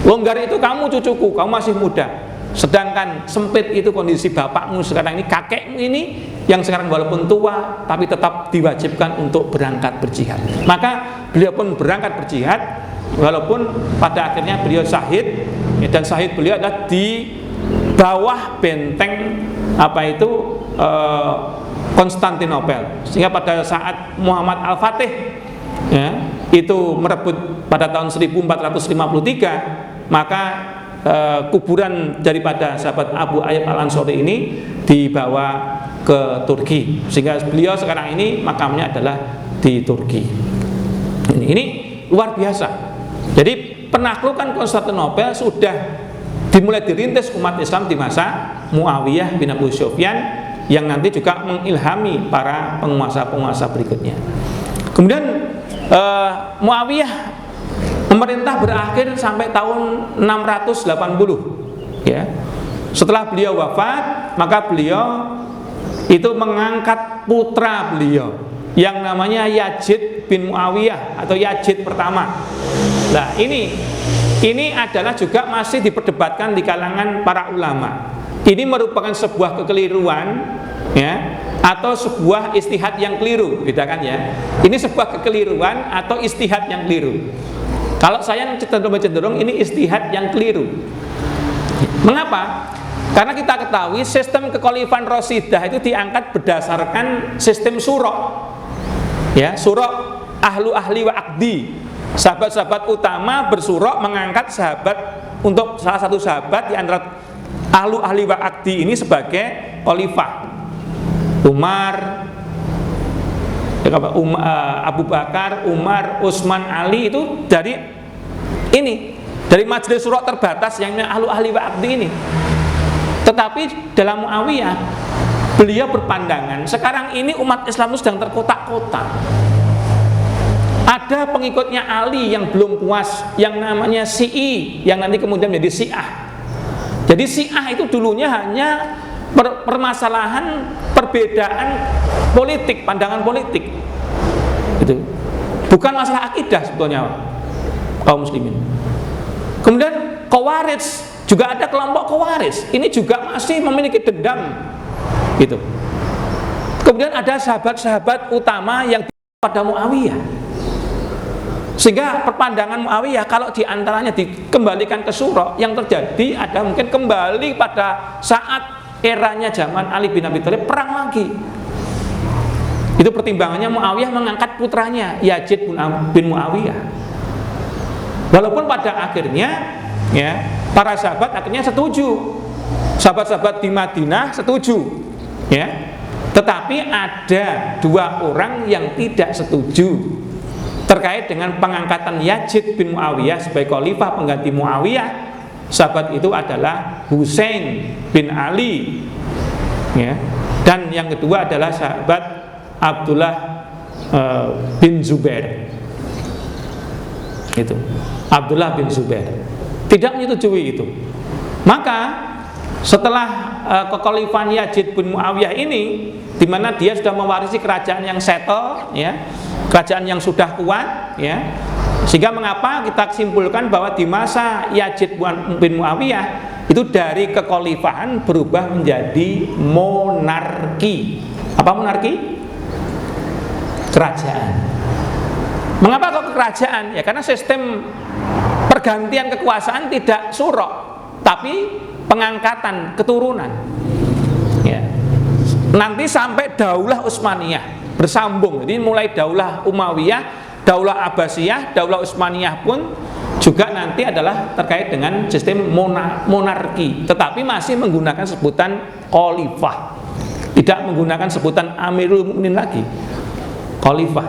Longgar itu kamu cucuku, kamu masih muda. Sedangkan sempit itu kondisi bapakmu sekarang ini, kakekmu ini yang sekarang walaupun tua tapi tetap diwajibkan untuk berangkat berjihad. Maka beliau pun berangkat berjihad walaupun pada akhirnya beliau syahid, ya, dan syahid beliau adalah di bawah benteng Konstantinopel. Sehingga pada saat Muhammad Al-Fatih, ya, itu merebut pada tahun 1453, maka kuburan daripada sahabat Abu Ayyub Al-Ansari ini dibawa ke Turki, sehingga beliau sekarang ini makamnya adalah di Turki. Ini luar biasa. Jadi penaklukan Konstantinopel sudah dimulai dirintis umat Islam di masa Muawiyah bin Abu Sufyan, yang nanti juga mengilhami para penguasa-penguasa berikutnya. Kemudian Muawiyah memerintah berakhir sampai tahun 680, ya. Setelah beliau wafat, maka beliau itu mengangkat putra beliau yang namanya Yazid bin Muawiyah atau Yazid pertama. Nah, ini adalah juga masih diperdebatkan di kalangan para ulama. Ini merupakan sebuah kekeliruan, ya, atau sebuah istihad yang keliru, bedakan ya. Ini sebuah kekeliruan atau istihad yang keliru. Kalau saya cenderung ini istihad yang keliru. Mengapa? Karena kita ketahui sistem kekhalifahan Rasidah itu diangkat berdasarkan sistem surah, ya, surah ahli wa akdi. Sahabat-sahabat utama bersurah mengangkat sahabat untuk salah satu sahabat di antara ahli wa akdi ini sebagai khalifah. Umar, Abu Bakar, Umar, Utsman, Ali itu dari majelis surah terbatas yang ahli wa akdi ini. Tetapi dalam Muawiyah beliau berpandangan sekarang ini umat Islam sedang terkotak-kotak. Ada pengikutnya Ali yang belum puas, yang namanya Syi'i, yang nanti kemudian menjadi Syiah. Jadi Syiah itu dulunya hanya permasalahan perbedaan politik, pandangan politik. Itu bukan masalah akidah sebetulnya kaum muslimin. Kemudian Khawarij, juga ada kelompok Khawarij. Ini juga masih memiliki dendam gitu. Kemudian ada sahabat-sahabat utama yang pada Muawiyah. Sehingga perpandangan Muawiyah kalau diantaranya dikembalikan ke surah, yang terjadi ada mungkin kembali pada saat eranya zaman Ali bin Abi Thalib, perang lagi. Itu pertimbangannya Muawiyah mengangkat putranya Yazid bin Muawiyah. Walaupun pada akhirnya, ya, para sahabat akhirnya setuju. Sahabat-sahabat di Madinah setuju, ya. Tetapi ada dua orang yang tidak setuju terkait dengan pengangkatan Yazid bin Muawiyah sebagai khalifah pengganti Muawiyah. Sahabat itu adalah Husain bin Ali, ya. Dan yang kedua adalah sahabat Abdullah bin Zubair. Itu Abdullah bin Zubair tidak menyetujui itu. Maka setelah kekhalifahan Yazid bin Muawiyah ini, di mana dia sudah mewarisi kerajaan yang settle, ya, kerajaan yang sudah kuat, ya. Sehingga mengapa kita simpulkan bahwa di masa Yazid bin Muawiyah itu dari kekhalifahan berubah menjadi monarki. Apa monarki? Kerajaan. Mengapa kok kerajaan? Ya karena sistem pergantian kekuasaan tidak surah, tapi pengangkatan keturunan. Ya. Nanti sampai Daulah Utsmaniyah bersambung. Jadi mulai Daulah Umayyah, Daulah Abbasiyah, Daulah Utsmaniyah pun juga nanti adalah terkait dengan sistem monarki, tetapi masih menggunakan sebutan khalifah. Tidak menggunakan sebutan Amirul Mukminin lagi. Khalifah.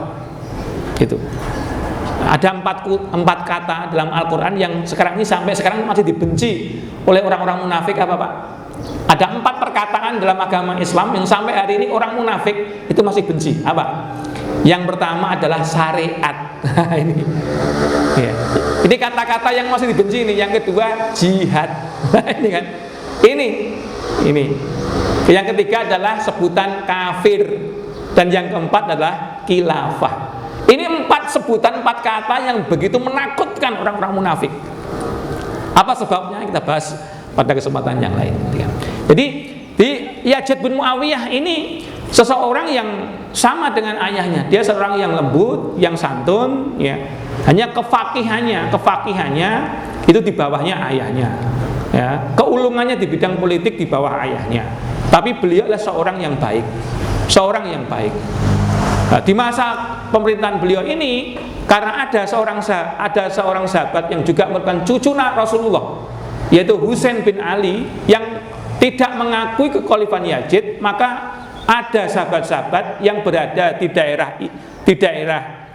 Gitu. Ada empat kata dalam Al-Quran yang sekarang ini sampai sekarang masih dibenci oleh orang-orang munafik. Apa Pak? Ada 4 perkataan dalam agama Islam yang sampai hari ini orang munafik itu masih benci. Apa? Yang pertama adalah syariat. Ini, ya. Ini kata-kata yang masih dibenci ini. Yang kedua jihad. Ini kan? Ini. Yang ketiga adalah sebutan kafir. Dan yang keempat adalah khilafah. Ini 4 sebutan, 4 kata yang begitu menakutkan orang-orang munafik. Apa sebabnya? Kita bahas pada kesempatan yang lain. Jadi di Yazid bin Muawiyah ini seseorang yang sama dengan ayahnya. Dia seorang yang lembut, yang santun, ya. Hanya kefakihannya itu di bawahnya ayahnya. Ya, keulungannya di bidang politik di bawah ayahnya. Tapi beliau adalah seorang yang baik. Nah, di masa pemerintahan beliau ini, karena ada seorang sahabat yang juga merupakan cucu Rasulullah, yaitu Husain bin Ali, yang tidak mengakui kekhalifahan Yazid, maka ada sahabat-sahabat yang berada di daerah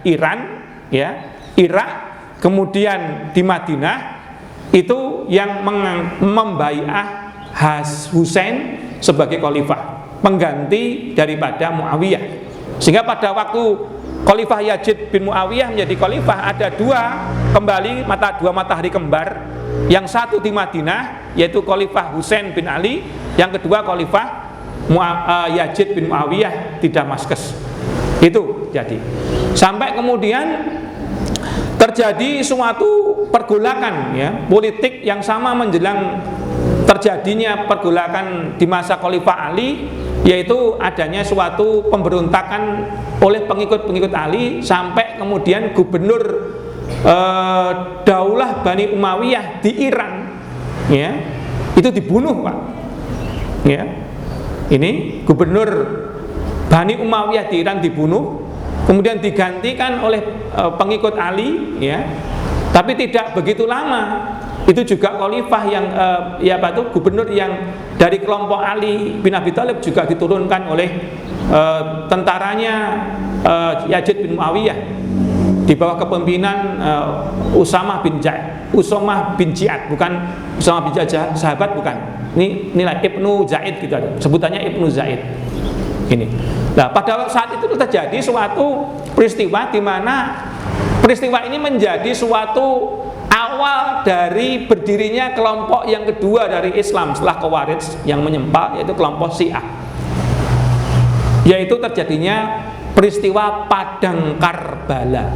Iran, ya, Irak, kemudian di Madinah, itu yang membai'ah Husain sebagai khalifah, pengganti daripada Muawiyah. Sehingga pada waktu Khalifah Yazid bin Muawiyah menjadi khalifah, ada dua matahari kembar. Yang satu di Madinah, yaitu Khalifah Husain bin Ali. Yang kedua Khalifah Yazid bin Muawiyah di Damaskus. Itu jadi. Sampai kemudian terjadi suatu pergolakan, ya, politik yang sama menjelang terjadinya pergolakan di masa Khalifah Ali, yaitu adanya suatu pemberontakan oleh pengikut-pengikut Ali, sampai kemudian gubernur Daulah Bani Umayyah di Iran, ya, itu dibunuh, Pak. Ya, ini gubernur Bani Umayyah di Iran dibunuh, kemudian digantikan oleh pengikut Ali, ya. Tapi tidak begitu lama, itu juga khalifah yang gubernur yang dari kelompok Ali bin Abi Thalib juga diturunkan oleh tentaranya Yazid bin Muawiyah di bawah kepemimpinan Usamah bin Ja'ad, bukan Usamah bin Ja'ad sahabat, bukan. Ini nilai Ibnu Zaid gitu ada. Sebutannya Ibnu Zaid. Ini. Nah, pada saat itu terjadi suatu peristiwa di mana peristiwa ini menjadi suatu awal dari berdirinya kelompok yang kedua dari Islam setelah Khawarij yang menyempal, yaitu kelompok Syiah. Yaitu terjadinya peristiwa Padang Karbala.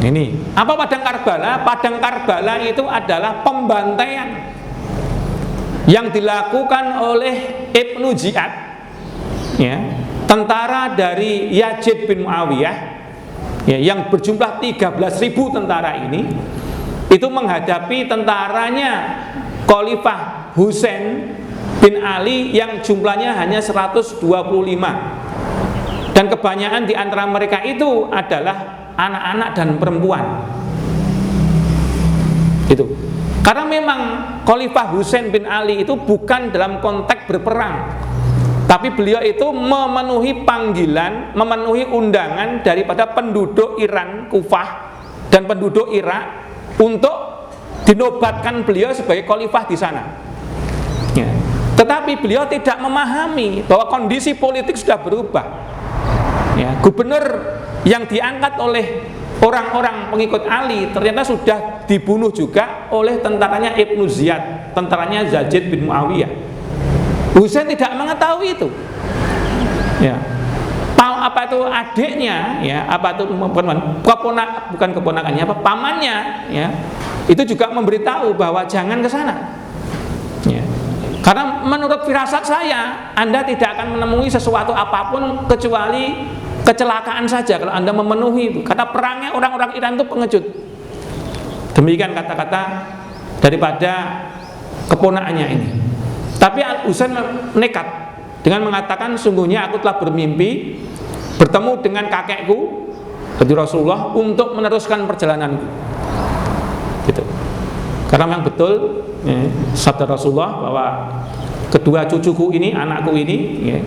Ini, apa Padang Karbala? Padang Karbala itu adalah pembantaian yang dilakukan oleh Ibnu Ziyad, ya, tentara dari Yazid bin Muawiyah, ya, yang berjumlah 13.000 tentara ini, itu menghadapi tentaranya Khalifah Husain bin Ali yang jumlahnya hanya 125, dan kebanyakan di antara mereka itu adalah anak-anak dan perempuan. Itu karena memang Khalifah Husain bin Ali itu bukan dalam konteks berperang, tapi beliau itu memenuhi panggilan, memenuhi undangan daripada penduduk Iran, Kufah, dan penduduk Irak untuk dinobatkan beliau sebagai khalifah di sana, ya. Tetapi beliau tidak memahami bahwa kondisi politik sudah berubah, ya. Gubernur yang diangkat oleh orang-orang pengikut Ali ternyata sudah dibunuh juga oleh tentaranya Ibnu Ziyad, tentaranya Yazid bin Muawiyah. Husain tidak mengetahui itu, ya. Apa itu adiknya, ya, apa itu bukan keponakannya, apa pamannya, ya, itu juga memberitahu bahwa jangan ke sana, ya. Karena menurut firasat saya, Anda tidak akan menemui sesuatu apapun kecuali kecelakaan saja kalau Anda memenuhi itu. Karena perangnya orang-orang Iran itu pengecut. Demikian kata-kata daripada keponakannya ini. Tapi Husain nekat dengan mengatakan, sungguhnya aku telah bermimpi bertemu dengan kakekku, jadi Rasulullah, untuk meneruskan perjalananku. Gitu. Karena memang betul, ya, sabda Rasulullah bahwa kedua cucuku ini, anakku ini, ya,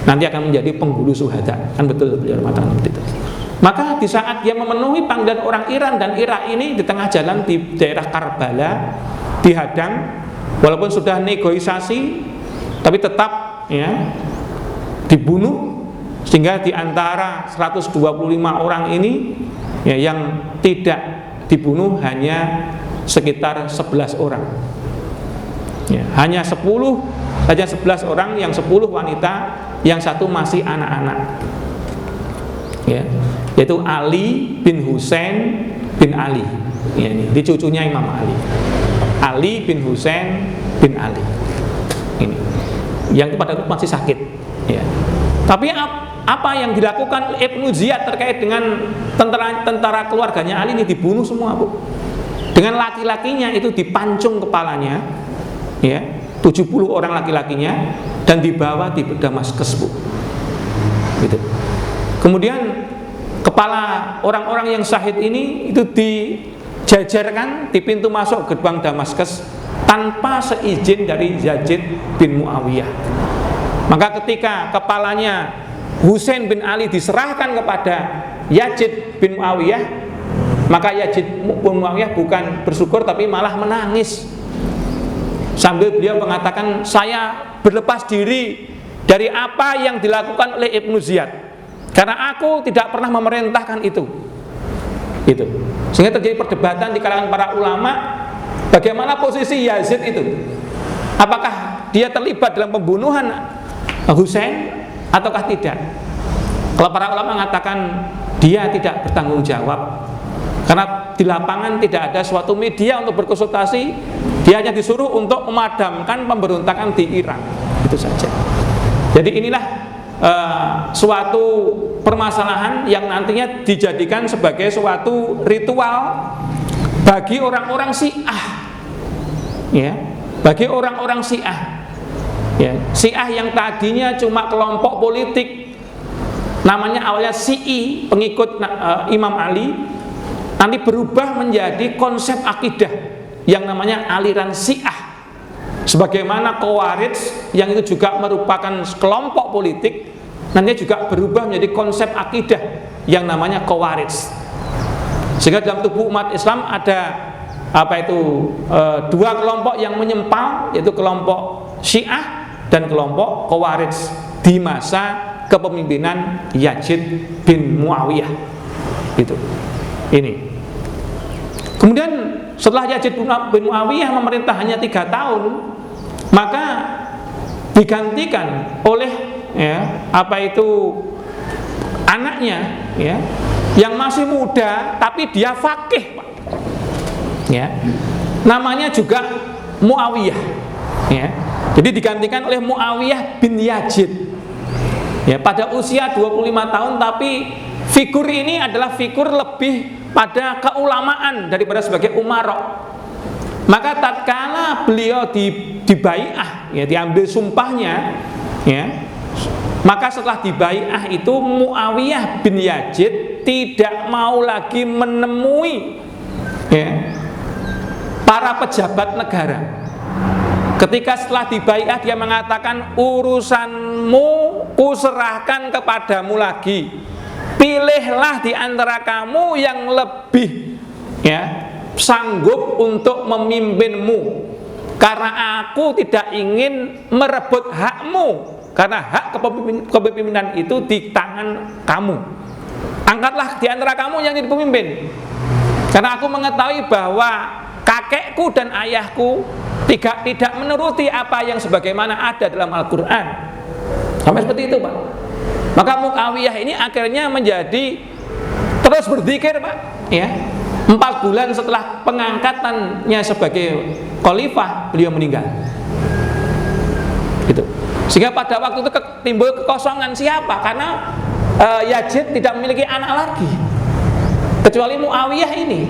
nanti akan menjadi penghulu syuhada. Kan betul beliau mengatakan seperti itu. Maka di saat dia memenuhi panggilan orang Iran dan Irak ini, di tengah jalan di daerah Karbala dihadang, walaupun sudah negosiasi, tapi tetap, ya, dibunuh. Sehingga di antara 125 orang ini, ya, yang tidak dibunuh hanya sekitar 11 orang, ya, hanya 11 orang, yang 10 wanita, yang satu masih anak-anak, ya, yaitu Ali bin Husain bin Ali, ya, ini cucunya Imam Ali. Ali bin Husain bin Ali. Ini yang pada itu masih sakit, ya. Tapi apa yang dilakukan Ibnu Ziyad terkait dengan tentara keluarganya Ali ini dibunuh semua, Bu. Dengan laki-lakinya itu dipancung kepalanya, ya, 70 orang laki-lakinya, dan dibawa di Damaskus, Bu. Gitu. Kemudian kepala orang-orang yang syahid ini itu dijajarkan di pintu masuk gerbang Damaskus tanpa seizin dari Yazid bin Muawiyah. Maka ketika kepalanya Husain bin Ali diserahkan kepada Yazid bin Muawiyah, maka Yazid bin Muawiyah bukan bersyukur tapi malah menangis, sambil beliau mengatakan, saya berlepas diri dari apa yang dilakukan oleh Ibnu Ziyad, karena aku tidak pernah memerintahkan itu. Sehingga terjadi perdebatan di kalangan para ulama, bagaimana posisi Yazid itu. Apakah dia terlibat dalam pembunuhan Husain ataukah tidak? Kalau para ulama mengatakan dia tidak bertanggung jawab, karena di lapangan tidak ada suatu media untuk berkonsultasi, dia hanya disuruh untuk memadamkan pemberontakan di Iran, itu saja. Jadi inilah suatu permasalahan yang nantinya dijadikan sebagai suatu ritual bagi orang-orang Syiah, ya, bagi orang-orang Syiah, ya. Syiah yang tadinya cuma kelompok politik, namanya awalnya Syi'i, pengikut Imam Ali, nanti berubah menjadi konsep akidah yang namanya aliran Syiah. Sebagaimana Khawarij yang itu juga merupakan kelompok politik, nantinya juga berubah menjadi konsep akidah yang namanya Khawarij. Sehingga dalam tubuh umat Islam ada dua kelompok yang menyempal, yaitu kelompok Syiah dan kelompok Khawarij di masa kepemimpinan Yazid bin Muawiyah. Itu. Ini. Kemudian setelah Yazid bin Muawiyah memerintah hanya 3 tahun, maka digantikan oleh anaknya, ya, yang masih muda tapi dia faqih, Pak. Ya. Namanya juga Muawiyah, ya. Jadi digantikan oleh Muawiyah bin Yazid. Ya, pada usia 25 tahun, tapi figur ini adalah figur lebih pada keulamaan daripada sebagai umara. Maka tatkala beliau dibai'ah, ya, diambil sumpahnya, ya, maka setelah dibai'ah itu Muawiyah bin Yazid tidak mau lagi menemui, ya, para pejabat negara. Ketika setelah dibai'ah dia mengatakan, urusanmu kuserahkan kepadamu lagi, pilihlah di antara kamu yang lebih, ya, sanggup untuk memimpinmu, karena aku tidak ingin merebut hakmu, karena hak kepemimpinan itu di tangan kamu. Angkatlah di antara kamu yang jadi pemimpin, karena aku mengetahui bahwa kakekku dan ayahku tidak menuruti apa yang sebagaimana ada dalam Al-Quran. Sampai seperti itu, Pak. Maka Muawiyah ini akhirnya menjadi terus berzikir, Pak, ya. 4 bulan setelah pengangkatannya sebagai khalifah, beliau meninggal. Gitu. Sehingga pada waktu itu timbul kekosongan. Siapa? Karena Yazid tidak memiliki anak lagi kecuali Muawiyah ini.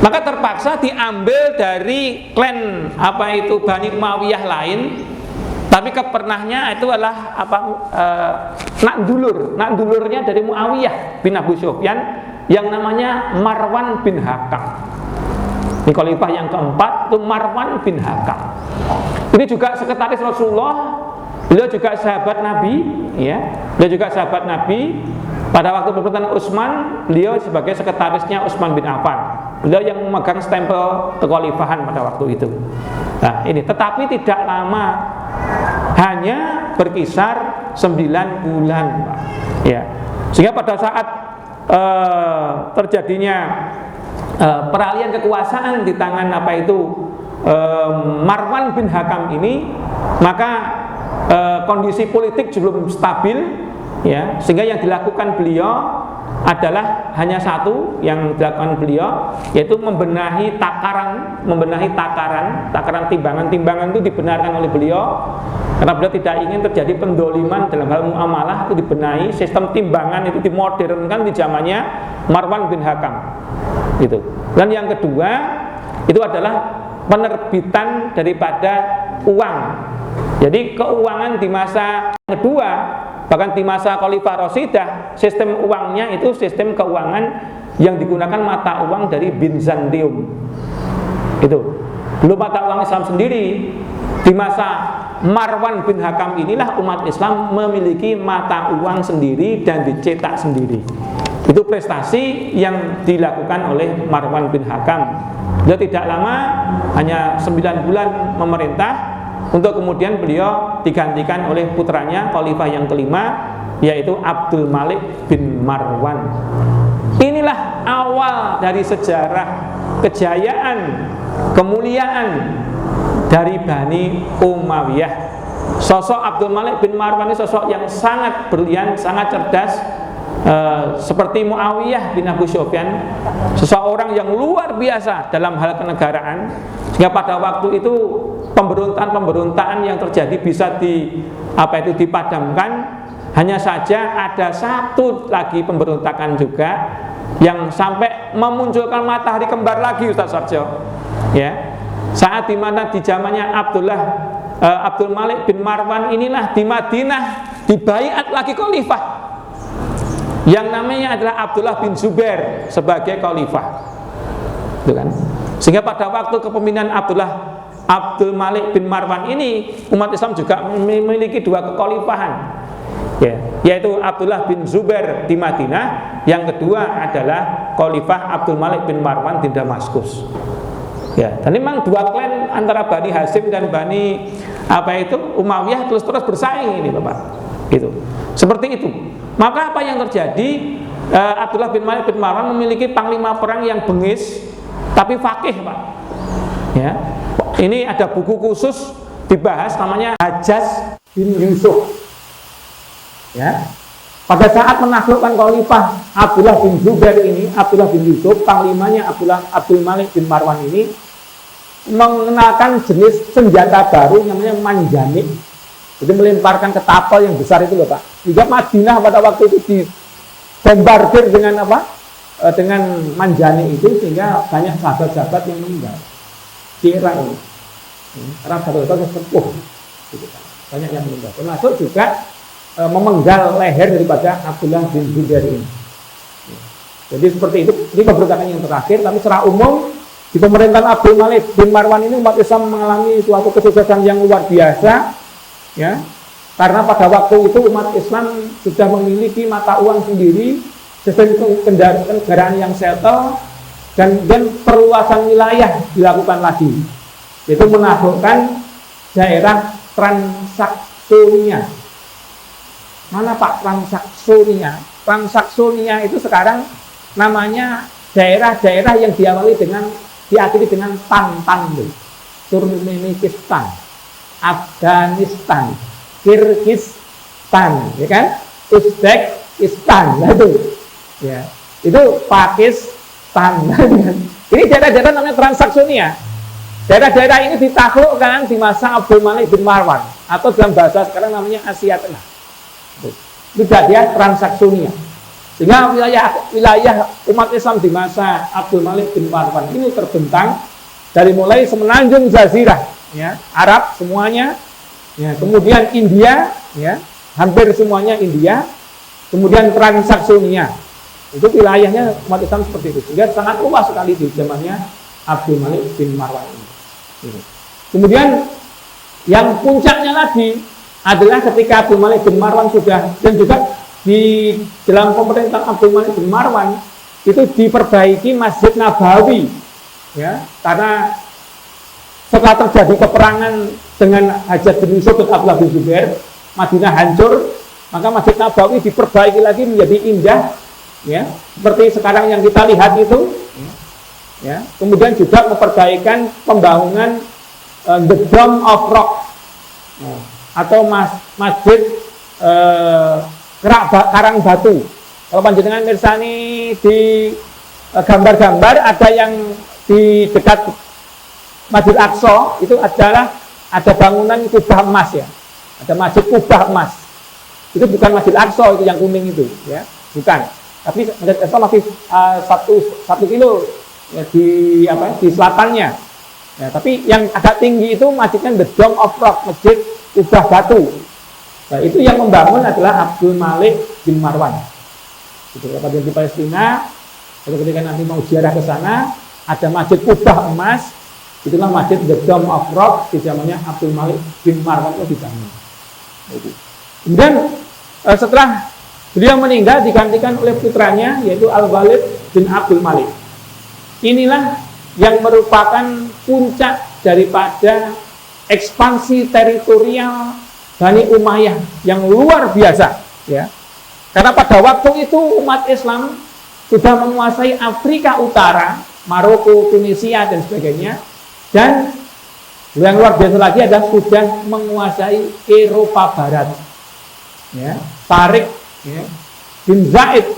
Maka terpaksa diambil dari klan Bani Umayyah lain, tapi kepernahnya itu adalah nak dulurnya dari Muawiyah bin Abu Sufyan yang namanya Marwan bin Hakam. Ini khalifah yang keempat, itu Marwan bin Hakam. Ini juga sekretaris Rasulullah, beliau juga sahabat Nabi, ya. Beliau juga sahabat Nabi. Pada waktu pemerintahan Utsman, beliau sebagai sekretarisnya Utsman bin Affan. Beliau yang memegang stempel kekhalifahan pada waktu itu. Nah, ini tetapi tidak lama, hanya berkisar 9 bulan, Pak. Ya. Sehingga pada saat terjadinya peralihan kekuasaan di tangan Marwan bin Hakam ini, maka kondisi politik belum stabil, ya, sehingga yang dilakukan beliau adalah hanya satu yang dilakukan beliau, yaitu membenahi takaran timbangan itu dibenarkan oleh beliau karena beliau tidak ingin terjadi pendoliman dalam hal muamalah. Itu dibenahi, sistem timbangan itu dimodernkan di zamannya Marwan bin Hakam gitu. Dan yang kedua itu adalah penerbitan daripada uang. Jadi keuangan di masa kedua, bahkan di masa Khalifah Rashidah, sistem uangnya itu sistem keuangan yang digunakan mata uang dari Bizantium. Itu belum mata uang Islam sendiri. Di masa Marwan bin Hakam inilah umat Islam memiliki mata uang sendiri dan dicetak sendiri. Itu prestasi yang dilakukan oleh Marwan bin Hakam. Beliau tidak lama, hanya 9 bulan memerintah, untuk kemudian beliau digantikan oleh putranya Khalifah yang kelima, yaitu Abdul Malik bin Marwan. Inilah awal dari sejarah kejayaan, kemuliaan dari Bani Umayyah. Sosok Abdul Malik bin Marwan ini sosok yang sangat brilian, sangat cerdas, seperti Muawiyah bin Abu Sufyan, seseorang yang luar biasa dalam hal kenegaraan, sehingga pada waktu itu pemberontakan yang terjadi bisa dipadamkan. Hanya saja ada satu lagi pemberontakan juga yang sampai memunculkan matahari kembar lagi, Ustaz Sarjo. Ya, saat dimana di zamannya Abdul Malik bin Marwan inilah di Madinah dibaiat lagi khalifah yang namanya adalah Abdullah bin Zubair sebagai khalifah, itu kan? Sehingga pada waktu kepemimpinan Abdul Malik bin Marwan ini, umat Islam juga memiliki dua kekhalifahan, ya, yaitu Abdullah bin Zubair di Madinah, yang kedua adalah Khalifah Abdul Malik bin Marwan di Damaskus. Ya, dan memang dua klan antara Bani Hasyim dan Bani Umayyah terus bersaing ini, Bapak. Gitu. Seperti itu. Maka apa yang terjadi? Abdullah bin Malik bin Marwan memiliki panglima perang yang bengis tapi fakih, Pak. Ya. Ini ada buku khusus dibahas namanya Hajjaj bin Yusuf. Ya. Pada saat menaklukkan khalifah Abdullah bin Zubair ini, Abdullah bin Yusuf, panglimanya Abdul Malik bin Marwan ini mengenakan jenis senjata baru namanya manjanik. Jadi melemparkan ketapel yang besar itu loh, Pak. Juga Madinah pada waktu itu dibombardir dengan dengan manjanik itu, sehingga banyak sahabat-sahabat yang meninggal. Kira ini, karena sahabat-sahabat sepuh, gitu kan. Banyak yang meninggal. Termasuk juga memenggal leher daripada Abdullah bin Zubair ini. Jadi seperti itu. Ini pemberontakan yang terakhir. Tapi secara umum di pemerintahan Abdul Malik bin Marwan ini umat Islam mengalami suatu kesuksesan yang luar biasa, ya. Karena pada waktu itu umat Islam sudah memiliki mata uang sendiri, sistem kendaraan yang settle, dan perluasan wilayah dilakukan lagi, yaitu menaklukkan daerah Transaksonia. Mana Pak Transaksonia? Transaksonia itu sekarang namanya daerah-daerah yang diakhiri dengan tan, Turkmenistan, Afghanistan, Kirgistan, ya kan? Uzbekistan, itu, ya, itu Pakistan. Ini daerah-daerah namanya Transaksonia. Daerah-daerah ini ditaklukkan di masa Abdul Malik bin Marwan, atau dalam bahasa sekarang namanya Asia Tengah. Itu dia Transaksonia. Sehingga wilayah umat Islam di masa Abdul Malik bin Marwan ini terbentang dari mulai semenanjung Jazirah, ya, Arab semuanya, ya, kemudian India, ya, hampir semuanya India, kemudian Transaksonia. Itu wilayahnya umat Islam seperti itu. Sehingga sangat luas sekali di zamannya Abdul Malik bin Marwan ini. Kemudian yang puncaknya lagi adalah ketika Abdul Malik bin Marwan sudah, dan juga di dalam pemerintahan Abdul Malik bin Marwan itu diperbaiki Masjid Nabawi, ya, karena setelah terjadi peperangan dengan Hajjaj bin Yusuf dan Abdullah bin Zubair, Madinah hancur, maka Masjid Nabawi diperbaiki lagi menjadi indah, ya, seperti sekarang yang kita lihat itu, ya. Kemudian juga memperbaikan pembangunan The Dome of Rock, atau masjid Karang Batu, Kalau panjenengan mirsani di gambar-gambar ada yang di dekat Masjid Aqsa itu adalah ada bangunan kubah emas ya. Ada masjid kubah emas. Itu bukan Masjid Aqsa itu yang kuning itu ya, bukan. Tapi Masjid Aqsa masih 1 kilo ya, di selatannya. Ya, tapi yang agak tinggi itu masjidnya The Dome of Rock, masjid kubah batu. Nah, itu yang membangun adalah Abdul Malik bin Marwan. Itu pada di Palestina, ketika nanti mau ziarah ke sana, ada masjid kubah emas, itulah masjid The Dome of Rock di zamannya Abdul Malik bin Marwan itu dibangun. Kemudian setelah beliau meninggal digantikan oleh putranya yaitu Al-Walid bin Abdul Malik. Inilah yang merupakan puncak daripada ekspansi teritorial Bani Umayyah yang luar biasa ya. Karena pada waktu itu umat Islam sudah menguasai Afrika Utara, Maroko, Tunisia dan sebagainya, dan yang luar biasa lagi adalah sudah menguasai Eropa Barat. Ya, Tariq ya, bin Zaid,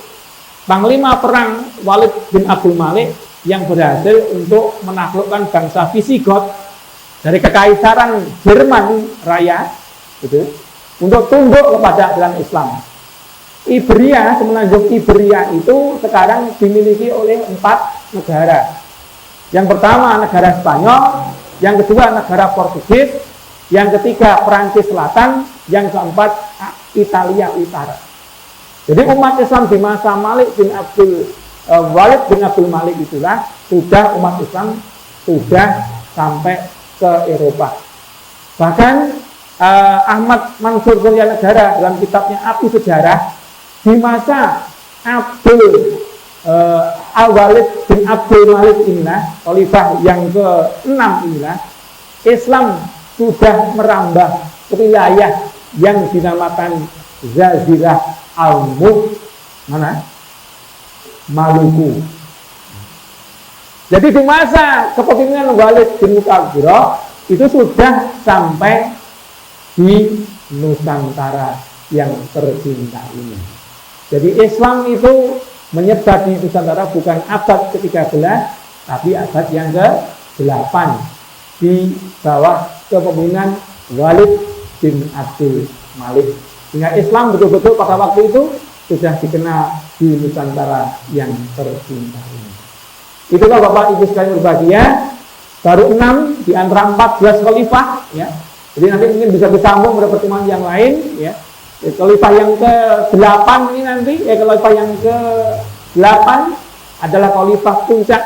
panglima perang Walid bin Abdul Malik yang berhasil untuk menaklukkan bangsa Visigoth dari kekaisaran Jerman Raya, gitu, untuk tunduk kepada ajaran Islam. Iberia, semenanjung Iberia itu sekarang dimiliki oleh 4 negara. Yang pertama negara Spanyol, yang kedua negara Portugis, yang ketiga Perancis Selatan, yang keempat Italia Utara. Jadi umat Islam di masa Walid bin Abdul Malik itulah sudah umat Islam sudah sampai ke Eropa. Bahkan Ahmad Mansur Suryanegara dalam kitabnya Api Sejarah di masa Al-Walid bin Abdul Malik inilah, khalifah yang ke-6 inilah, Islam sudah merambah ke wilayah yang dinamakan Jazirah Al-Mulk, Maluku. Jadi di masa kepemimpinan Walid bin Mughirah itu sudah sampai di Nusantara yang tercinta ini. Jadi Islam itu menyebar di Nusantara bukan abad ke-13, tapi abad yang ke-8 di bawah kepemimpinan Walid bin Abdul Malik. Sehingga Islam betul-betul pada waktu itu sudah dikenal di Nusantara yang tercinta ini. Itulah Bapak Ibu sekalian berbahagia, baru 6 di antara 14 khalifah ya. Jadi nanti mungkin bisa disambung pada pertemuan yang lain ya. Khalifah yang ke-8 ini nanti khalifah yang ke-8 adalah khalifah puncak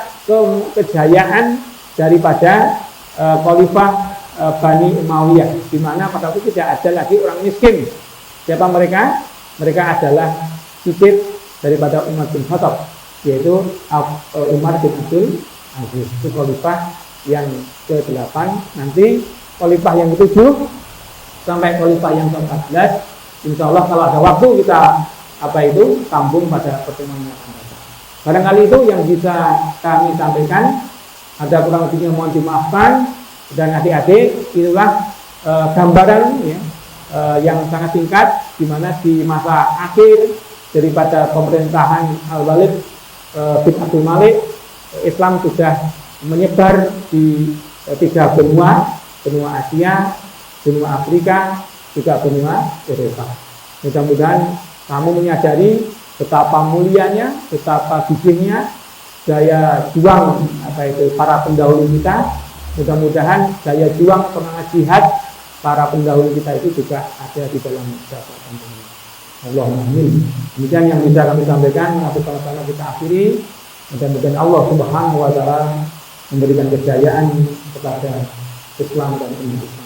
kejayaan daripada khalifah Bani Umayyah, di mana pada waktu itu tidak ada lagi orang miskin. Siapa mereka? Mereka adalah cicit daripada Umar bin Khattab, yaitu Umar bin Abdul Aziz. Itu khalifah yang ke-8. Nanti khalifah yang ke-7 sampai khalifah yang ke-14, insya Allah kalau ada waktu kita sambung pada pertemuan yang akan datang. Barangkali itu yang bisa kami sampaikan. Ada kurang lebihnya mohon dimaafkan. Dan adik-adik, itulah gambaran ya, yang sangat singkat di mana di masa akhir daripada pemerintahan Al-Walid bin Abdul Malik, Islam sudah menyebar di 3 benua Asia, benua Afrika, juga benua Eropa. Mudah-mudahan kamu menyadari betapa mulianya, betapa gigihnya daya juang para pendahulu kita. Mudah-mudahan daya juang semangat jihad para pendahulu kita itu juga ada di dalam catatan ini. Allahumma amin. Demikian yang bisa kami sampaikan. Nanti sama-sama kita akhiri. Mudah-mudahan Allah Subhanahu wa Ta'ala memberikan kejayaan kepada Islam dan Indonesia.